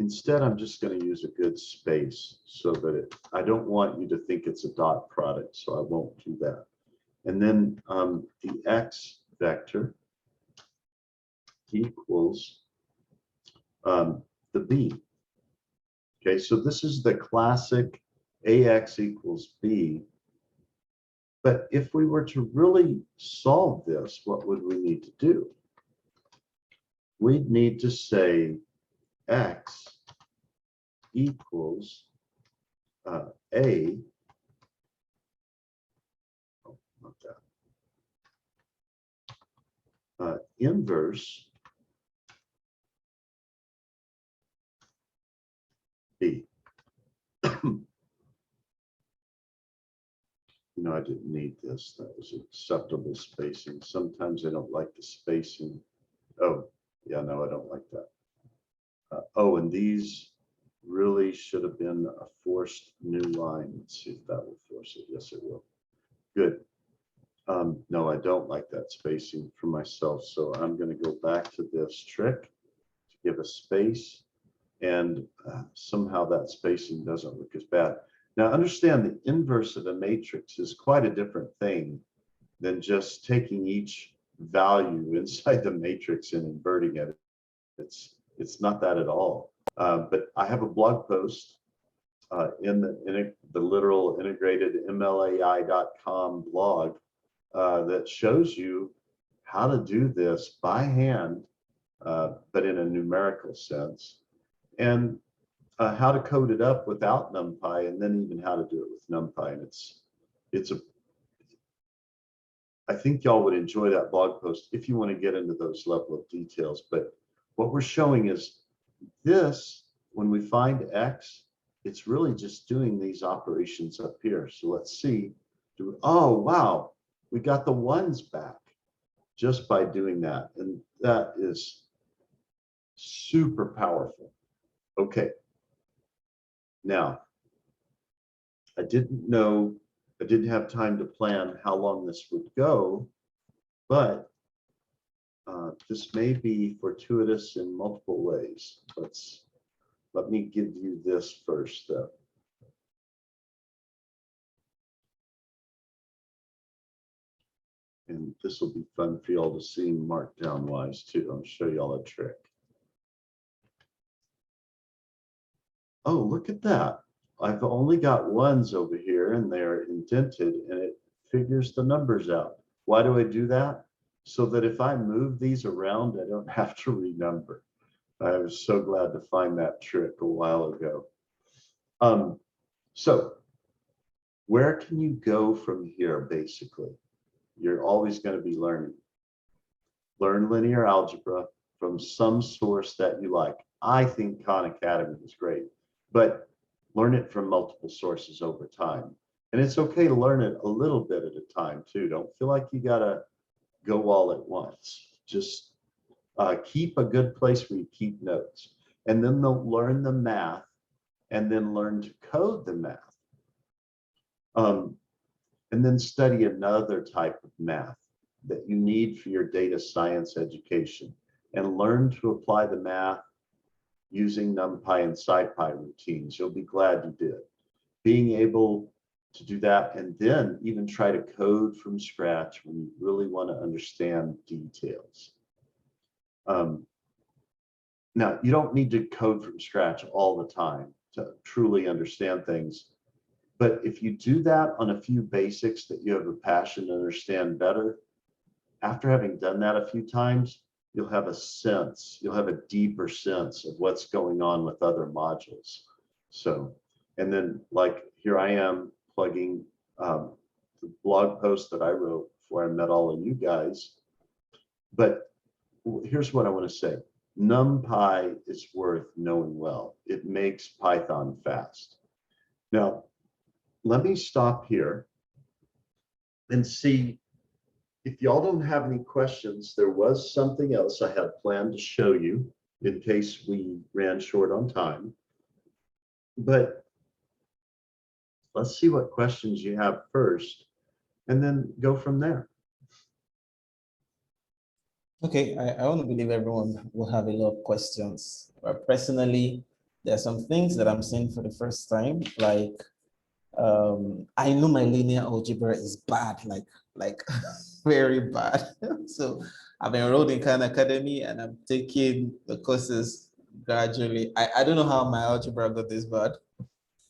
[SPEAKER 1] instead, I'm just going to use a good space so that I don't want you to think it's a dot product, so I won't do that. And then the X vector equals the B. Okay, so this is the classic AX equals B. But if we were to really solve this, what would we need to do? We'd need to say X equals A. Oh, not that. Inverse B. I didn't need this. That was acceptable spacing. Sometimes I don't like the spacing. Oh, yeah, no, I don't like that. Oh, and these really should have been a forced new line. Let's see if that will force it. Yes, it will. Good. No, I don't like that spacing for myself. So I'm going to go back to this trick to give a space. And somehow that spacing doesn't look as bad. Now understand the inverse of a matrix is quite a different thing than just taking each value inside the matrix and inverting it. It's not that at all. But I have a blog post in the literal integrated MLAI.com blog that shows you how to do this by hand, but in a numerical sense, and how to code it up without NumPy, and then even how to do it with NumPy. And I think y'all would enjoy that blog post if you want to get into those level of details. But what we're showing is this, when we find X, it's really just doing these operations up here. So let's see, oh, wow, we got the ones back just by doing that. And that is super powerful. Okay. Now, I didn't have time to plan how long this would go, but this may be fortuitous in multiple ways. Let me give you this first, though. And this will be fun for y'all to see markdown wise too. I'll show y'all a trick. Oh, look at that. I've only got ones over here and they're indented and it figures the numbers out. Why do I do that? So that if I move these around, I don't have to renumber. I was so glad to find that trick a while ago. So where can you go from here, basically? You're always going to be learning. Learn linear algebra from some source that you like. I think Khan Academy is great, but learn it from multiple sources over time. And it's okay to learn it a little bit at a time too. Don't feel like you gotta go all at once. Just keep a good place where you keep notes. And then they'll learn the math and then learn to code the math. And then study another type of math that you need for your data science education and learn to apply the math using NumPy and SciPy routines. You'll be glad you did. Being able to do that and then even try to code from scratch when you really want to understand details. Now, you don't need to code from scratch all the time to truly understand things. But if you do that on a few basics that you have a passion to understand better, after having done that a few times, you'll have a sense, you'll have a deeper sense of what's going on with other modules. So, and then like here I am plugging the blog post that I wrote before I met all of you guys. But here's what I want to say. NumPy is worth knowing well. It makes Python fast. Now, let me stop here and see if y'all don't have any questions. There was something else I had planned to show you in case we ran short on time. But let's see what questions you have first and then go from there.
[SPEAKER 2] Okay, I want to believe everyone will have a lot of questions. But personally, there are some things that I'm seeing for the first time, like I know my linear algebra is bad, like very bad. So I've enrolled in Khan Academy and I'm taking the courses gradually. I don't know how my algebra got this bad,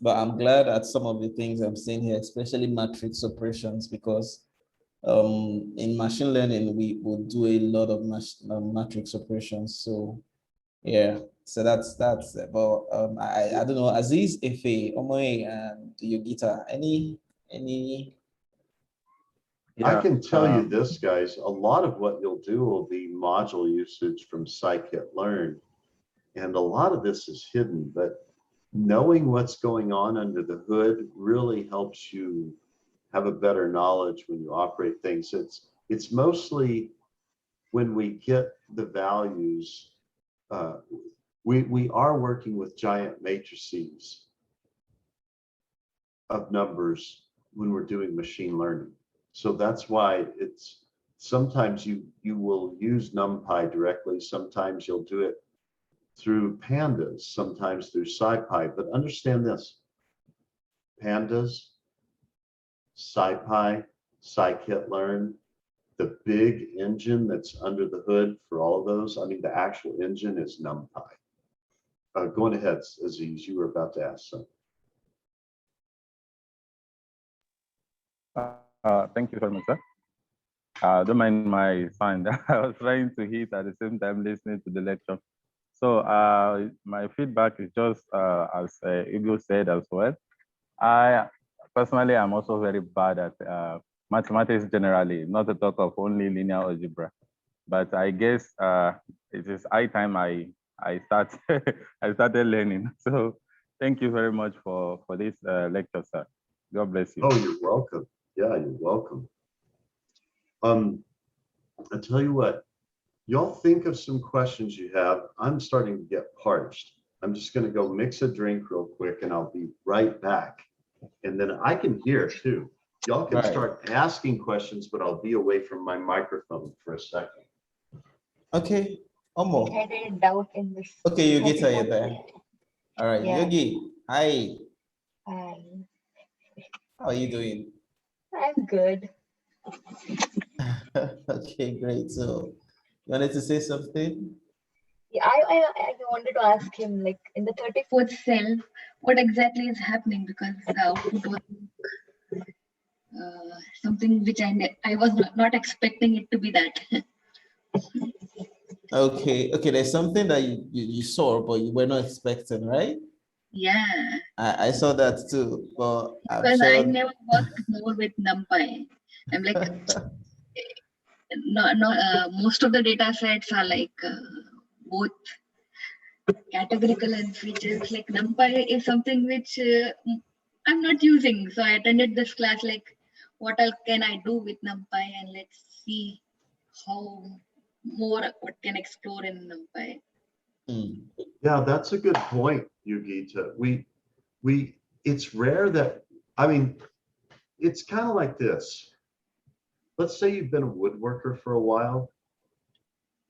[SPEAKER 2] but I'm glad at some of the things I'm seeing here, especially matrix operations, because in machine learning, we will do a lot of matrix operations. So yeah, so that's it. But I don't know, Aziz, Ife, Omoe, and Yogita, any
[SPEAKER 1] Yeah, I can tell you this, guys, a lot of what you'll do will be module usage from scikit-learn. And a lot of this is hidden, but knowing what's going on under the hood really helps you have a better knowledge when you operate things. It's mostly when we get the values, we are working with giant matrices of numbers when we're doing machine learning. So that's why it's sometimes you will use NumPy directly, sometimes you'll do it through pandas, sometimes through SciPy. But understand this, pandas, SciPy, scikit-learn, the big engine that's under the hood for all of those, I mean, the actual engine is NumPy. Go on ahead, Aziz, you were about to ask something.
[SPEAKER 3] Thank you very much, sir. Don't mind my sound. I was trying to hit at the same time listening to the lecture. So my feedback is just as Igor said as well. I personally am also very bad at mathematics generally, not to talk of only linear algebra. But I guess it is high time I start I started learning. So thank you very much for this lecture, sir. God bless you.
[SPEAKER 1] Oh, you're welcome. Yeah, you're welcome. I tell you what, y'all think of some questions you have. I'm starting to get parched. I'm just going to go mix a drink real quick and I'll be right back. And then I can hear too. Y'all can start asking questions, but I'll be away from my microphone for a second.
[SPEAKER 2] Okay, Omo.
[SPEAKER 4] I had a doubt in this.
[SPEAKER 2] Okay, Yogi, you're there. All right,
[SPEAKER 4] Yeah.
[SPEAKER 2] Yogi, hi.
[SPEAKER 4] Hi.
[SPEAKER 2] How are you doing?
[SPEAKER 4] I'm good.
[SPEAKER 2] Okay, great. So you wanted to say something?
[SPEAKER 4] Yeah, I wanted to ask him, like, in the 34th cell, what exactly is happening? Because the output was something which I was not expecting it to be that.
[SPEAKER 2] Okay, there's something that you saw, but you were not expecting, right?
[SPEAKER 4] Yeah.
[SPEAKER 2] I saw that too, but I'm
[SPEAKER 4] Because
[SPEAKER 2] sure.
[SPEAKER 4] I never worked more with NumPy. I'm like, most of the data sets are like both categorical and features. Like NumPy is something which I'm not using. So I attended this class like, what else can I do with NumPy, and let's see how what can explore in NumPy.
[SPEAKER 1] Yeah, that's a good point, Yugita. It's rare that, I mean, it's kind of like this. Let's say you've been a woodworker for a while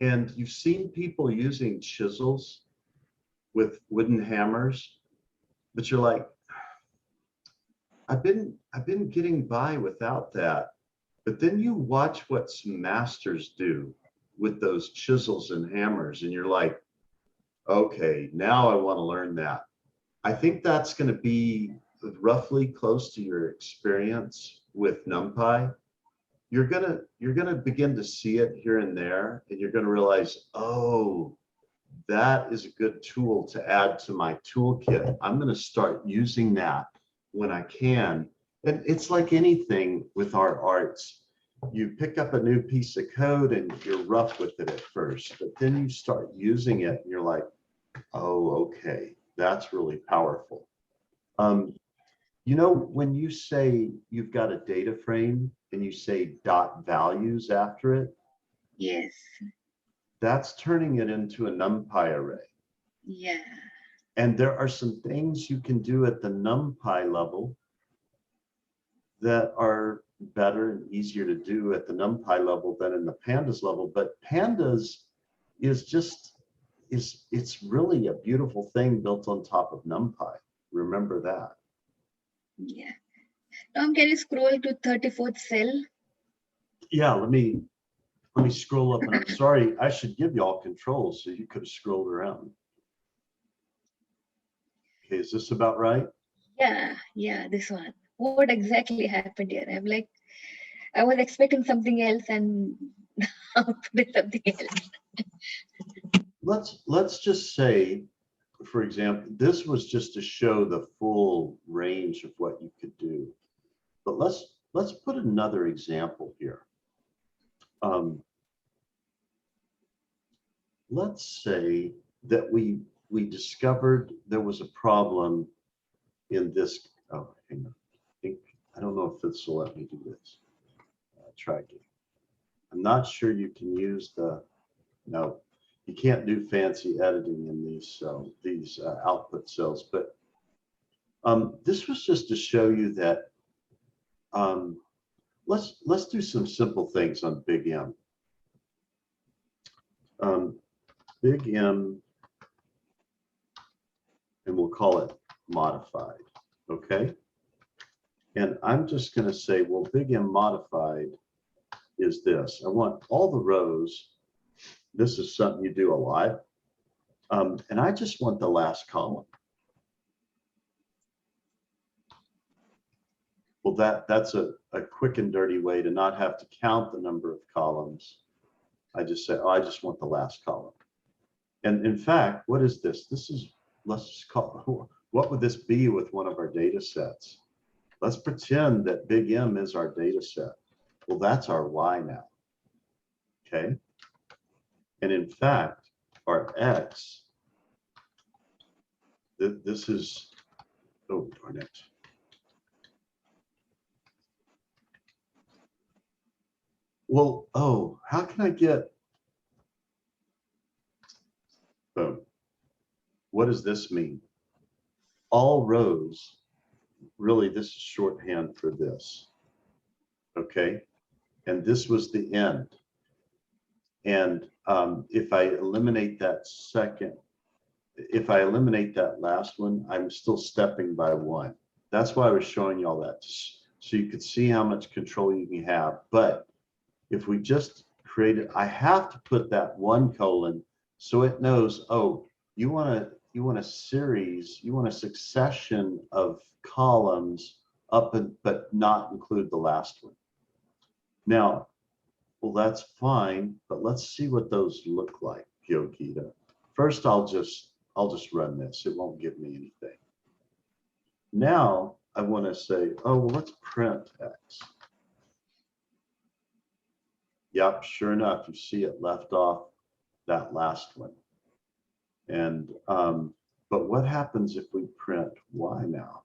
[SPEAKER 1] and you've seen people using chisels with wooden hammers, but you're like, I've been getting by without that. But then you watch what some masters do with those chisels and hammers, and you're like, okay, now I want to learn that. I think that's going to be roughly close to your experience with NumPy. You're gonna begin to see it here and there, and you're going to realize, oh, that is a good tool to add to my toolkit. I'm going to start using that when I can. And it's like anything with our arts. You pick up a new piece of code and you're rough with it at first, but then you start using it and you're like, oh, okay, that's really powerful. You know, when you say you've got a data frame and you say dot values after it,
[SPEAKER 4] Yes.
[SPEAKER 1] that's turning it into a NumPy array.
[SPEAKER 4] Yeah.
[SPEAKER 1] And there are some things you can do at the NumPy level that are better and easier to do at the NumPy level than in the Pandas level. But Pandas is just, it's really a beautiful thing built on top of NumPy. Remember that.
[SPEAKER 4] Yeah. Tom, can you scroll to 34th cell?
[SPEAKER 1] Yeah, let me scroll up, and I'm sorry, I should give you all controls so you could have scrolled around. Okay, is this about right?
[SPEAKER 4] Yeah, this one. What exactly happened here? I'm like, I was expecting something else and output is something else.
[SPEAKER 1] Let's just say, for example, this was just to show the full range of what you could do. But let's put another example here. Let's say that we discovered there was a problem in this. Oh, hang on. I don't know if this will let me do this. Try again. I'm not sure you can use the. No, you can't do fancy editing in these output cells. But this was just to show you that. Let's do some simple things on Big M. Big M, and we'll call it modified, okay? And I'm just going to say, well, Big M modified is this. I want all the rows. This is something you do a lot. And I just want the last column. Well, that's a quick and dirty way to not have to count the number of columns. I just say, oh, I just want the last column. And in fact, what is this? This is, let's just call, what would this be with one of our data sets? Let's pretend that big M is our data set. Well, that's our Y now, okay? And in fact, our X, this is, oh, darn it. Well, oh, how can I get, boom. What does this mean? All rows, really this is shorthand for this, okay? And this was the end. And if I eliminate that second, if I eliminate that last one, I'm still stepping by one. That's why I was showing you all that, so you could see how much control you can have. But if we just create it, I have to put that 1 colon so it knows, oh, you want a series, you want a succession of columns up and but not include the last one. Now, well, that's fine, but let's see what those look like, Yogita. First, I'll just run this. It won't give me anything. Now I want to say, oh, well, let's print X. Yep, sure enough, you see it left off that last one. And but what happens if we print Y now?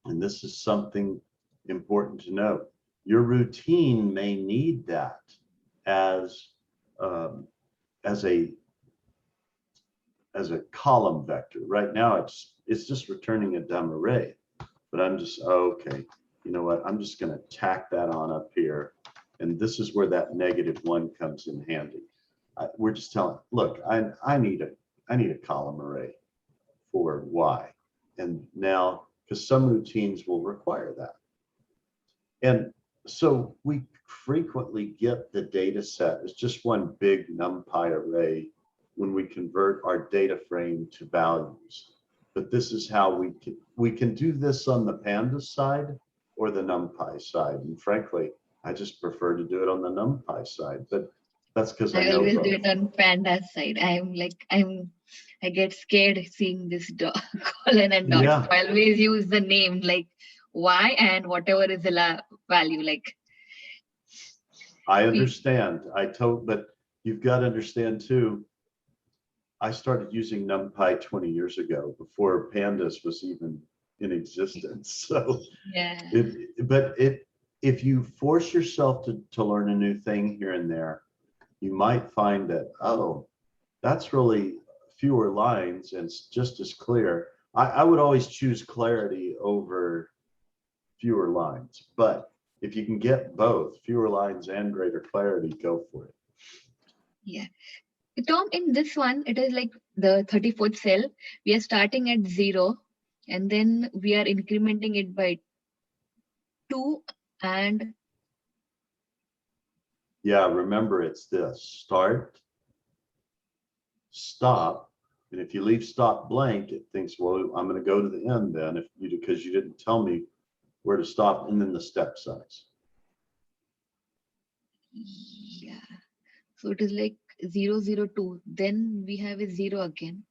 [SPEAKER 1] And this is something important to note. Your routine may need that as a column vector. Right now, it's just returning a dumb array. But I'm just, oh, okay, you know what? I'm just going to tack that on up here. And this is where that -1 comes in handy. We're just telling, look, I need a column array for Y. And now, because some routines will require that. And so we frequently get the data set as just one big NumPy array when we convert our data frame to values. But this is how we can do this on the Pandas side or the NumPy side. And frankly, I just prefer to do it on the NumPy side, but that's because I know
[SPEAKER 4] always
[SPEAKER 1] both.
[SPEAKER 4] do it on Pandas side. I get scared seeing this colon and dot.
[SPEAKER 1] Yeah.
[SPEAKER 4] So I always use the name like Y and whatever is the value like.
[SPEAKER 1] I understand. But you've got to understand too, I started using NumPy 20 years ago before Pandas was even in existence. So
[SPEAKER 4] yeah.
[SPEAKER 1] If you force yourself to learn a new thing here and there, you might find that, oh, that's really fewer lines and it's just as clear. I would always choose clarity over fewer lines, but if you can get both, fewer lines and greater clarity, go for it.
[SPEAKER 4] Yeah. Tom, in this one, it is like the 34th cell. We are starting at 0 and then we are incrementing it by 2 and.
[SPEAKER 1] Yeah, remember it's this, start, stop. And if you leave stop blank, it thinks, well, I'm going to go to the end then because you didn't tell me where to stop, and then the step size.
[SPEAKER 4] Yeah. So it is like 0, 0, 2. Then we have a 0 again.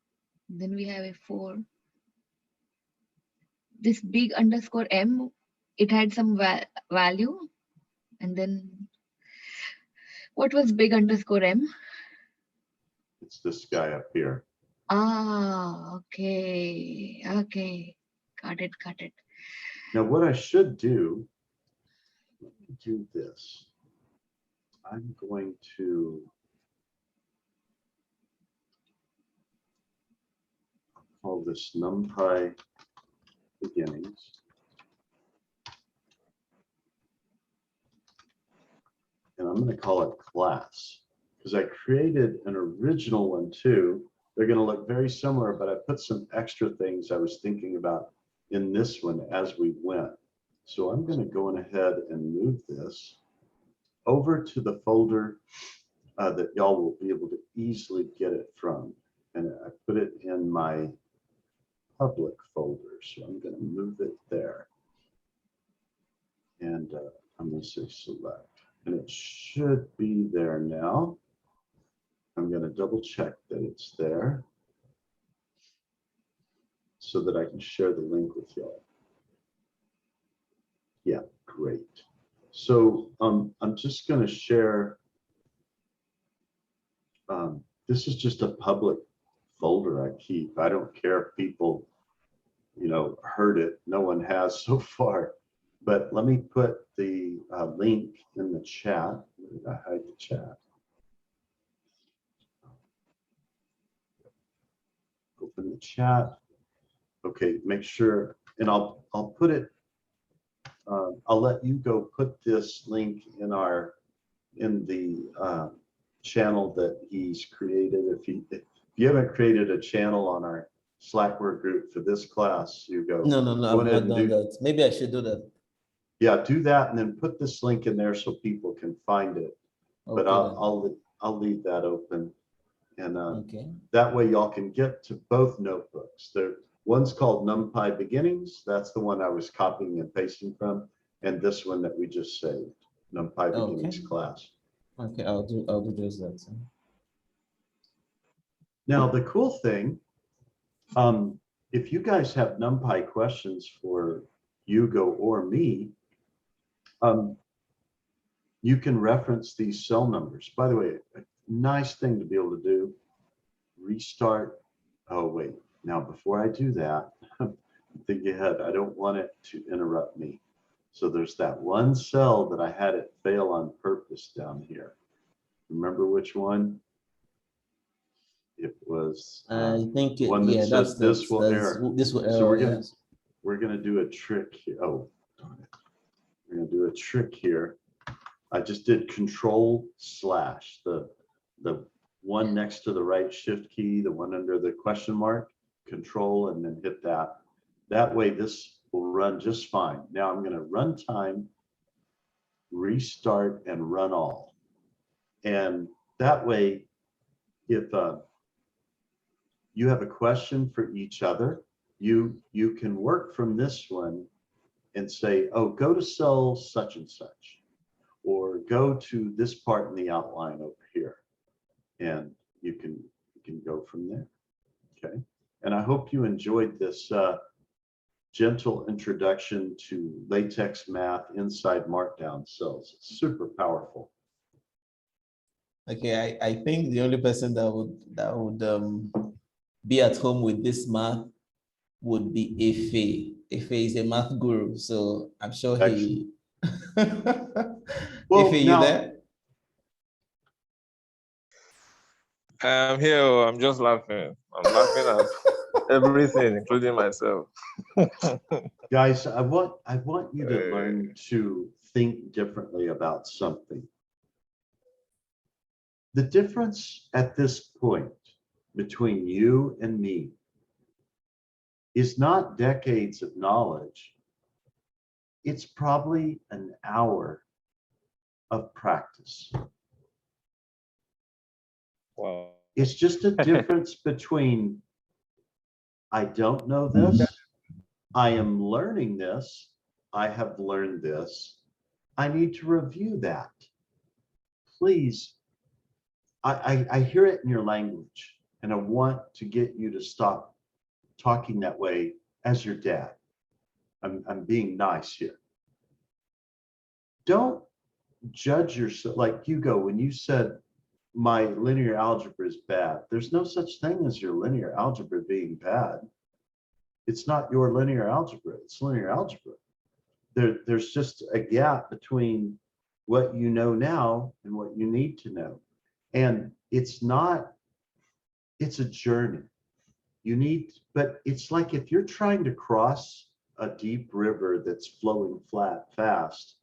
[SPEAKER 4] Then we have a 4. This big underscore M, it had some value. And then what was big underscore M?
[SPEAKER 1] It's this guy up here.
[SPEAKER 4] Ah, okay. Okay. Got it.
[SPEAKER 1] Now what I should do, let me do this. I'm going to call this NumPy beginnings. And I'm going to call it class because I created an original one too. They're going to look very similar, but I put some extra things I was thinking about in this one as we went. So I'm going to go on ahead and move this over to the folder that y'all will be able to easily get it from. And I put it in my public folders. So I'm going to move it there. And I'm going to say select. And it should be there now. I'm going to double check that it's there so that I can share the link with y'all. Yeah, great. So I'm just going to share. This is just a public folder I keep. I don't care if people, you know, heard it. No one has so far. But let me put the link in the chat. Where did I hide the chat? Open the chat. Okay, make sure, and I'll put it. I'll let you go put this link in the channel that he's created. If you haven't created a channel on our Slackware group for this class, you go.
[SPEAKER 2] No,
[SPEAKER 1] go
[SPEAKER 2] I've
[SPEAKER 1] ahead
[SPEAKER 2] not
[SPEAKER 1] and
[SPEAKER 2] done that. Maybe I should do that.
[SPEAKER 1] Yeah, do that and then put this link in there so people can find it.
[SPEAKER 2] Okay,
[SPEAKER 1] But I'll leave that open, and
[SPEAKER 2] okay.
[SPEAKER 1] that way y'all can get to both notebooks. One's called Numpy Beginnings. That's the one I was copying and pasting from, and this one that we just saved, Numpy Beginnings class.
[SPEAKER 2] Okay, I'll do just that.
[SPEAKER 1] Now the cool thing, if you guys have NumPy questions for Hugo or me, you can reference these cell numbers. By the way, a nice thing to be able to do, restart. Oh, wait. Now, before I do that, think ahead. I don't want it to interrupt me. So there's that one cell that I had it fail on purpose down here. Remember which one? It was
[SPEAKER 2] I think
[SPEAKER 1] one that
[SPEAKER 2] yeah,
[SPEAKER 1] says this will error.
[SPEAKER 2] This will error.
[SPEAKER 1] So
[SPEAKER 2] Yes.
[SPEAKER 1] we're gonna do a trick here. Oh, darn it. We're gonna do a trick here. I just did Control/, the one next to the right shift key, the one under the question mark, Control, and then hit that. That way this will run just fine. Now I'm gonna run time, restart, and run all. And that way, if you have a question for each other, you can work from this one and say, oh, go to cell such and such, or go to this part in the outline over here, and you can go from there. Okay, and I hope you enjoyed this gentle introduction to latex math inside Markdown cells. It's super powerful.
[SPEAKER 2] Okay, I think the only person that would be at home with this math would be Efe. Efe is a math guru, so I'm sure he.
[SPEAKER 1] Well,
[SPEAKER 2] Efe, you
[SPEAKER 1] now,
[SPEAKER 2] there?
[SPEAKER 5] I'm here. I'm just laughing. I'm laughing at everything, including myself.
[SPEAKER 1] guys, I want you to learn to think differently about something. The difference at this point between you and me is not decades of knowledge. It's probably an hour of practice.
[SPEAKER 5] Wow.
[SPEAKER 1] It's just a difference between I don't know this, I am learning this, I have learned this, I need to review that. Please, I hear it in your language, and I want to get you to stop talking that way as your dad. I'm being nice here. Don't judge yourself like Hugo when you said my linear algebra is bad. There's no such thing as your linear algebra being bad. It's not your linear algebra, it's linear algebra. There's just a gap between what you know now and what you need to know. And it's a journey. But it's like if you're trying to cross a deep river that's flowing fast,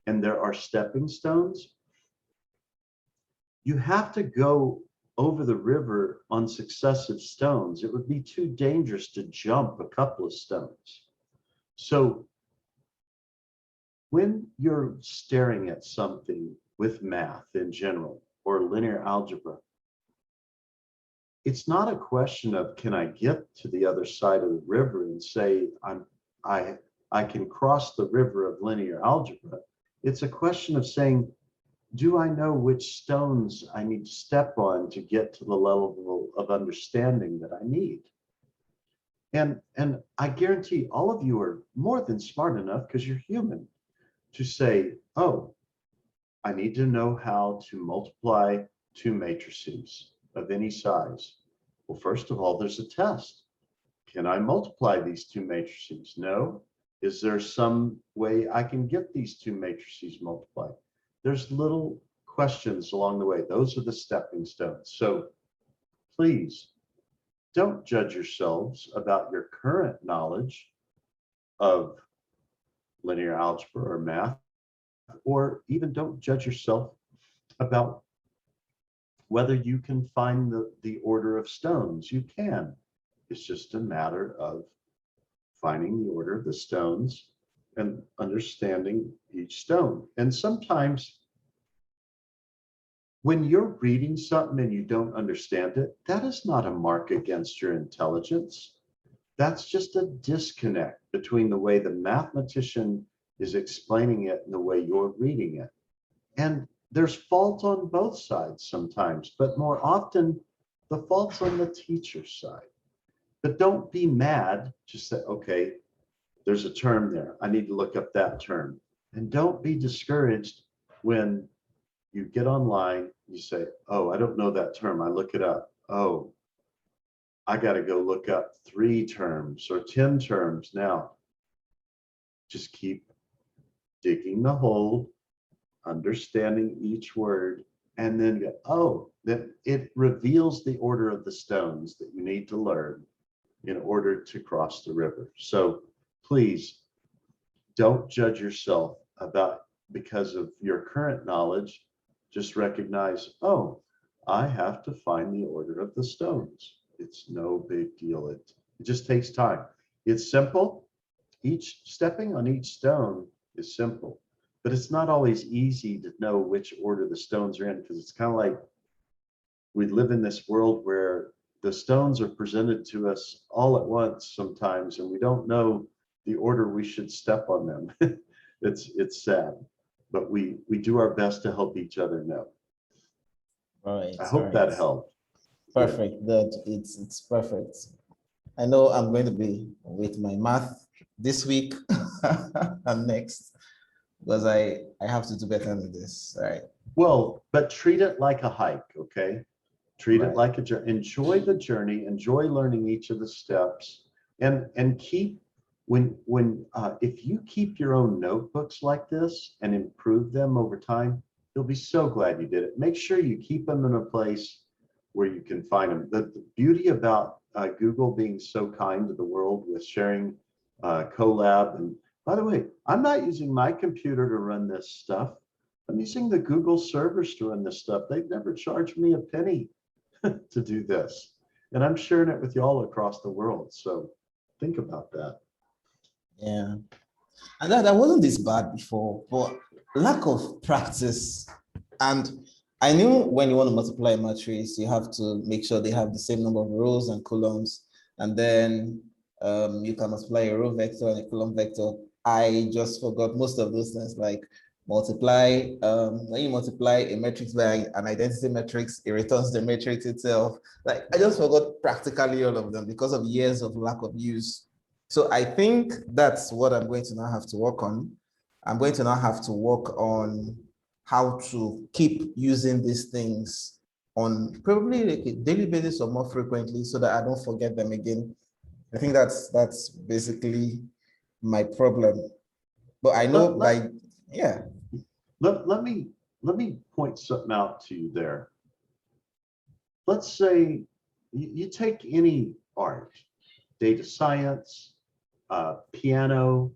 [SPEAKER 1] and there are stepping stones, you have to go over the river on successive stones. It would be too dangerous to jump a couple of stones. So when you're staring at something with math in general or linear algebra, it's not a question of, can I get to the other side of the river and say, I can cross the river of linear algebra. It's a question of saying, do I know which stones I need to step on to get to the level of understanding that I need? And I guarantee all of you are more than smart enough, because you're human, to say, oh, I need to know how to multiply two matrices of any size. Well, first of all, there's a test. Can I multiply these two matrices? No. Is there some way I can get these two matrices multiplied? There's little questions along the way. Those are the stepping stones. So please don't judge yourselves about your current knowledge of linear algebra or math, or even don't judge yourself about whether you can find the order of stones. You can. It's just a matter of finding the order of the stones and understanding each stone. And sometimes when you're reading something and you don't understand it, that is not a mark against your intelligence. That's just a disconnect between the way the mathematician is explaining it and the way you're reading it. And there's fault on both sides sometimes, but more often the fault's on the teacher's side. But don't be mad. Just say, okay, there's a term there. I need to look up that term. And don't be discouraged when you get online, you say, oh, I don't know that term. I look it up. Oh, I got to go look up 3 terms or 10 terms now. Just keep digging the hole, understanding each word, and then go, oh, that it reveals the order of the stones that you need to learn in order to cross the river. So please don't judge yourself because of your current knowledge. Just recognize, oh, I have to find the order of the stones. It's no big deal. It just takes time. It's simple. Stepping on each stone is simple, but it's not always easy to know which order the stones are in, because it's kind of like we live in this world where the stones are presented to us all at once sometimes, and we don't know the order we should step on them. It's sad, but we do our best to help each other know.
[SPEAKER 2] All right.
[SPEAKER 1] I hope that helped.
[SPEAKER 2] Perfect. That it's perfect. I know I'm going to be with my math this week and next, because I have to do better than this. All right.
[SPEAKER 1] Well, but treat it like a hike, okay? Treat it
[SPEAKER 2] Right.
[SPEAKER 1] like a journey. Enjoy the journey. Enjoy learning each of the steps, and keep if you keep your own notebooks like this and improve them over time, you'll be so glad you did it. Make sure you keep them in a place where you can find them. The beauty about Google being so kind to the world with sharing Colab, and by the way, I'm not using my computer to run this stuff. I'm using the Google servers to run this stuff. They've never charged me a penny to do this. And I'm sharing it with you all across the world. So think about that.
[SPEAKER 2] Yeah. And that wasn't this bad before, but lack of practice. And I knew when you want to multiply a matrix, you have to make sure they have the same number of rows and columns. And then you can multiply a row vector and a column vector. I just forgot most of those things, like multiply, when you multiply a matrix by an identity matrix, it returns the matrix itself. Like, I just forgot practically all of them because of years of lack of use. So I think that's what I'm going to now have to work on. I'm going to now have to work on how to keep using these things on probably like a daily basis or more frequently, so that I don't forget them again. I think that's basically my problem. But I know
[SPEAKER 1] let me point something out to you there. Let's say you take any art, data science, piano,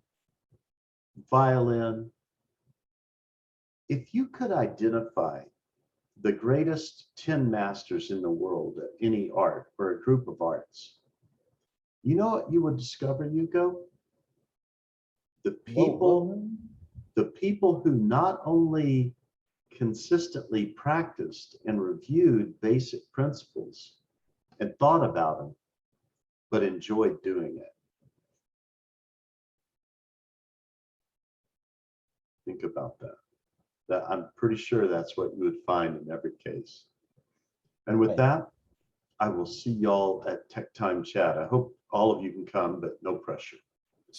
[SPEAKER 1] violin. If you could identify the greatest 10 masters in the world at any art or a group of arts, you know what you would discover, Hugo? The people who not only consistently practiced and reviewed basic principles, and thought about them, but enjoyed doing it. Think about that. That I'm pretty sure that's what you would find in every case. And with
[SPEAKER 2] Right.
[SPEAKER 1] that, I will see y'all at Tech Time Chat. I hope all of you can come, but no pressure.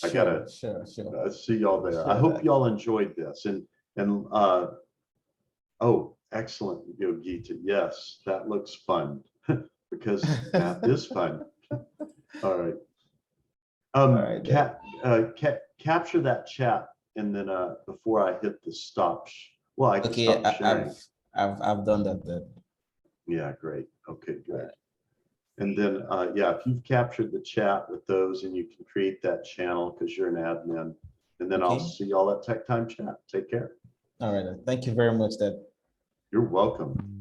[SPEAKER 1] I gotta
[SPEAKER 2] sure.
[SPEAKER 1] see y'all there. I
[SPEAKER 2] Sure,
[SPEAKER 1] hope
[SPEAKER 2] Doc.
[SPEAKER 1] y'all enjoyed this. And oh, excellent, Gita. Yes, that looks fun because math is fun. All right.
[SPEAKER 2] right,
[SPEAKER 1] Capture that chat, and then before I hit the stop. Well, I can
[SPEAKER 2] Okay,
[SPEAKER 1] stop sharing.
[SPEAKER 2] I've done that then.
[SPEAKER 1] Yeah, great. Okay, good.
[SPEAKER 2] Right.
[SPEAKER 1] And then, yeah, if you've captured the chat with those, and you can create that channel because you're an admin, and then I'll
[SPEAKER 2] Okay.
[SPEAKER 1] see y'all at Tech Time Chat. Take care.
[SPEAKER 2] All right. Thank you very much, Dad.
[SPEAKER 1] You're welcome.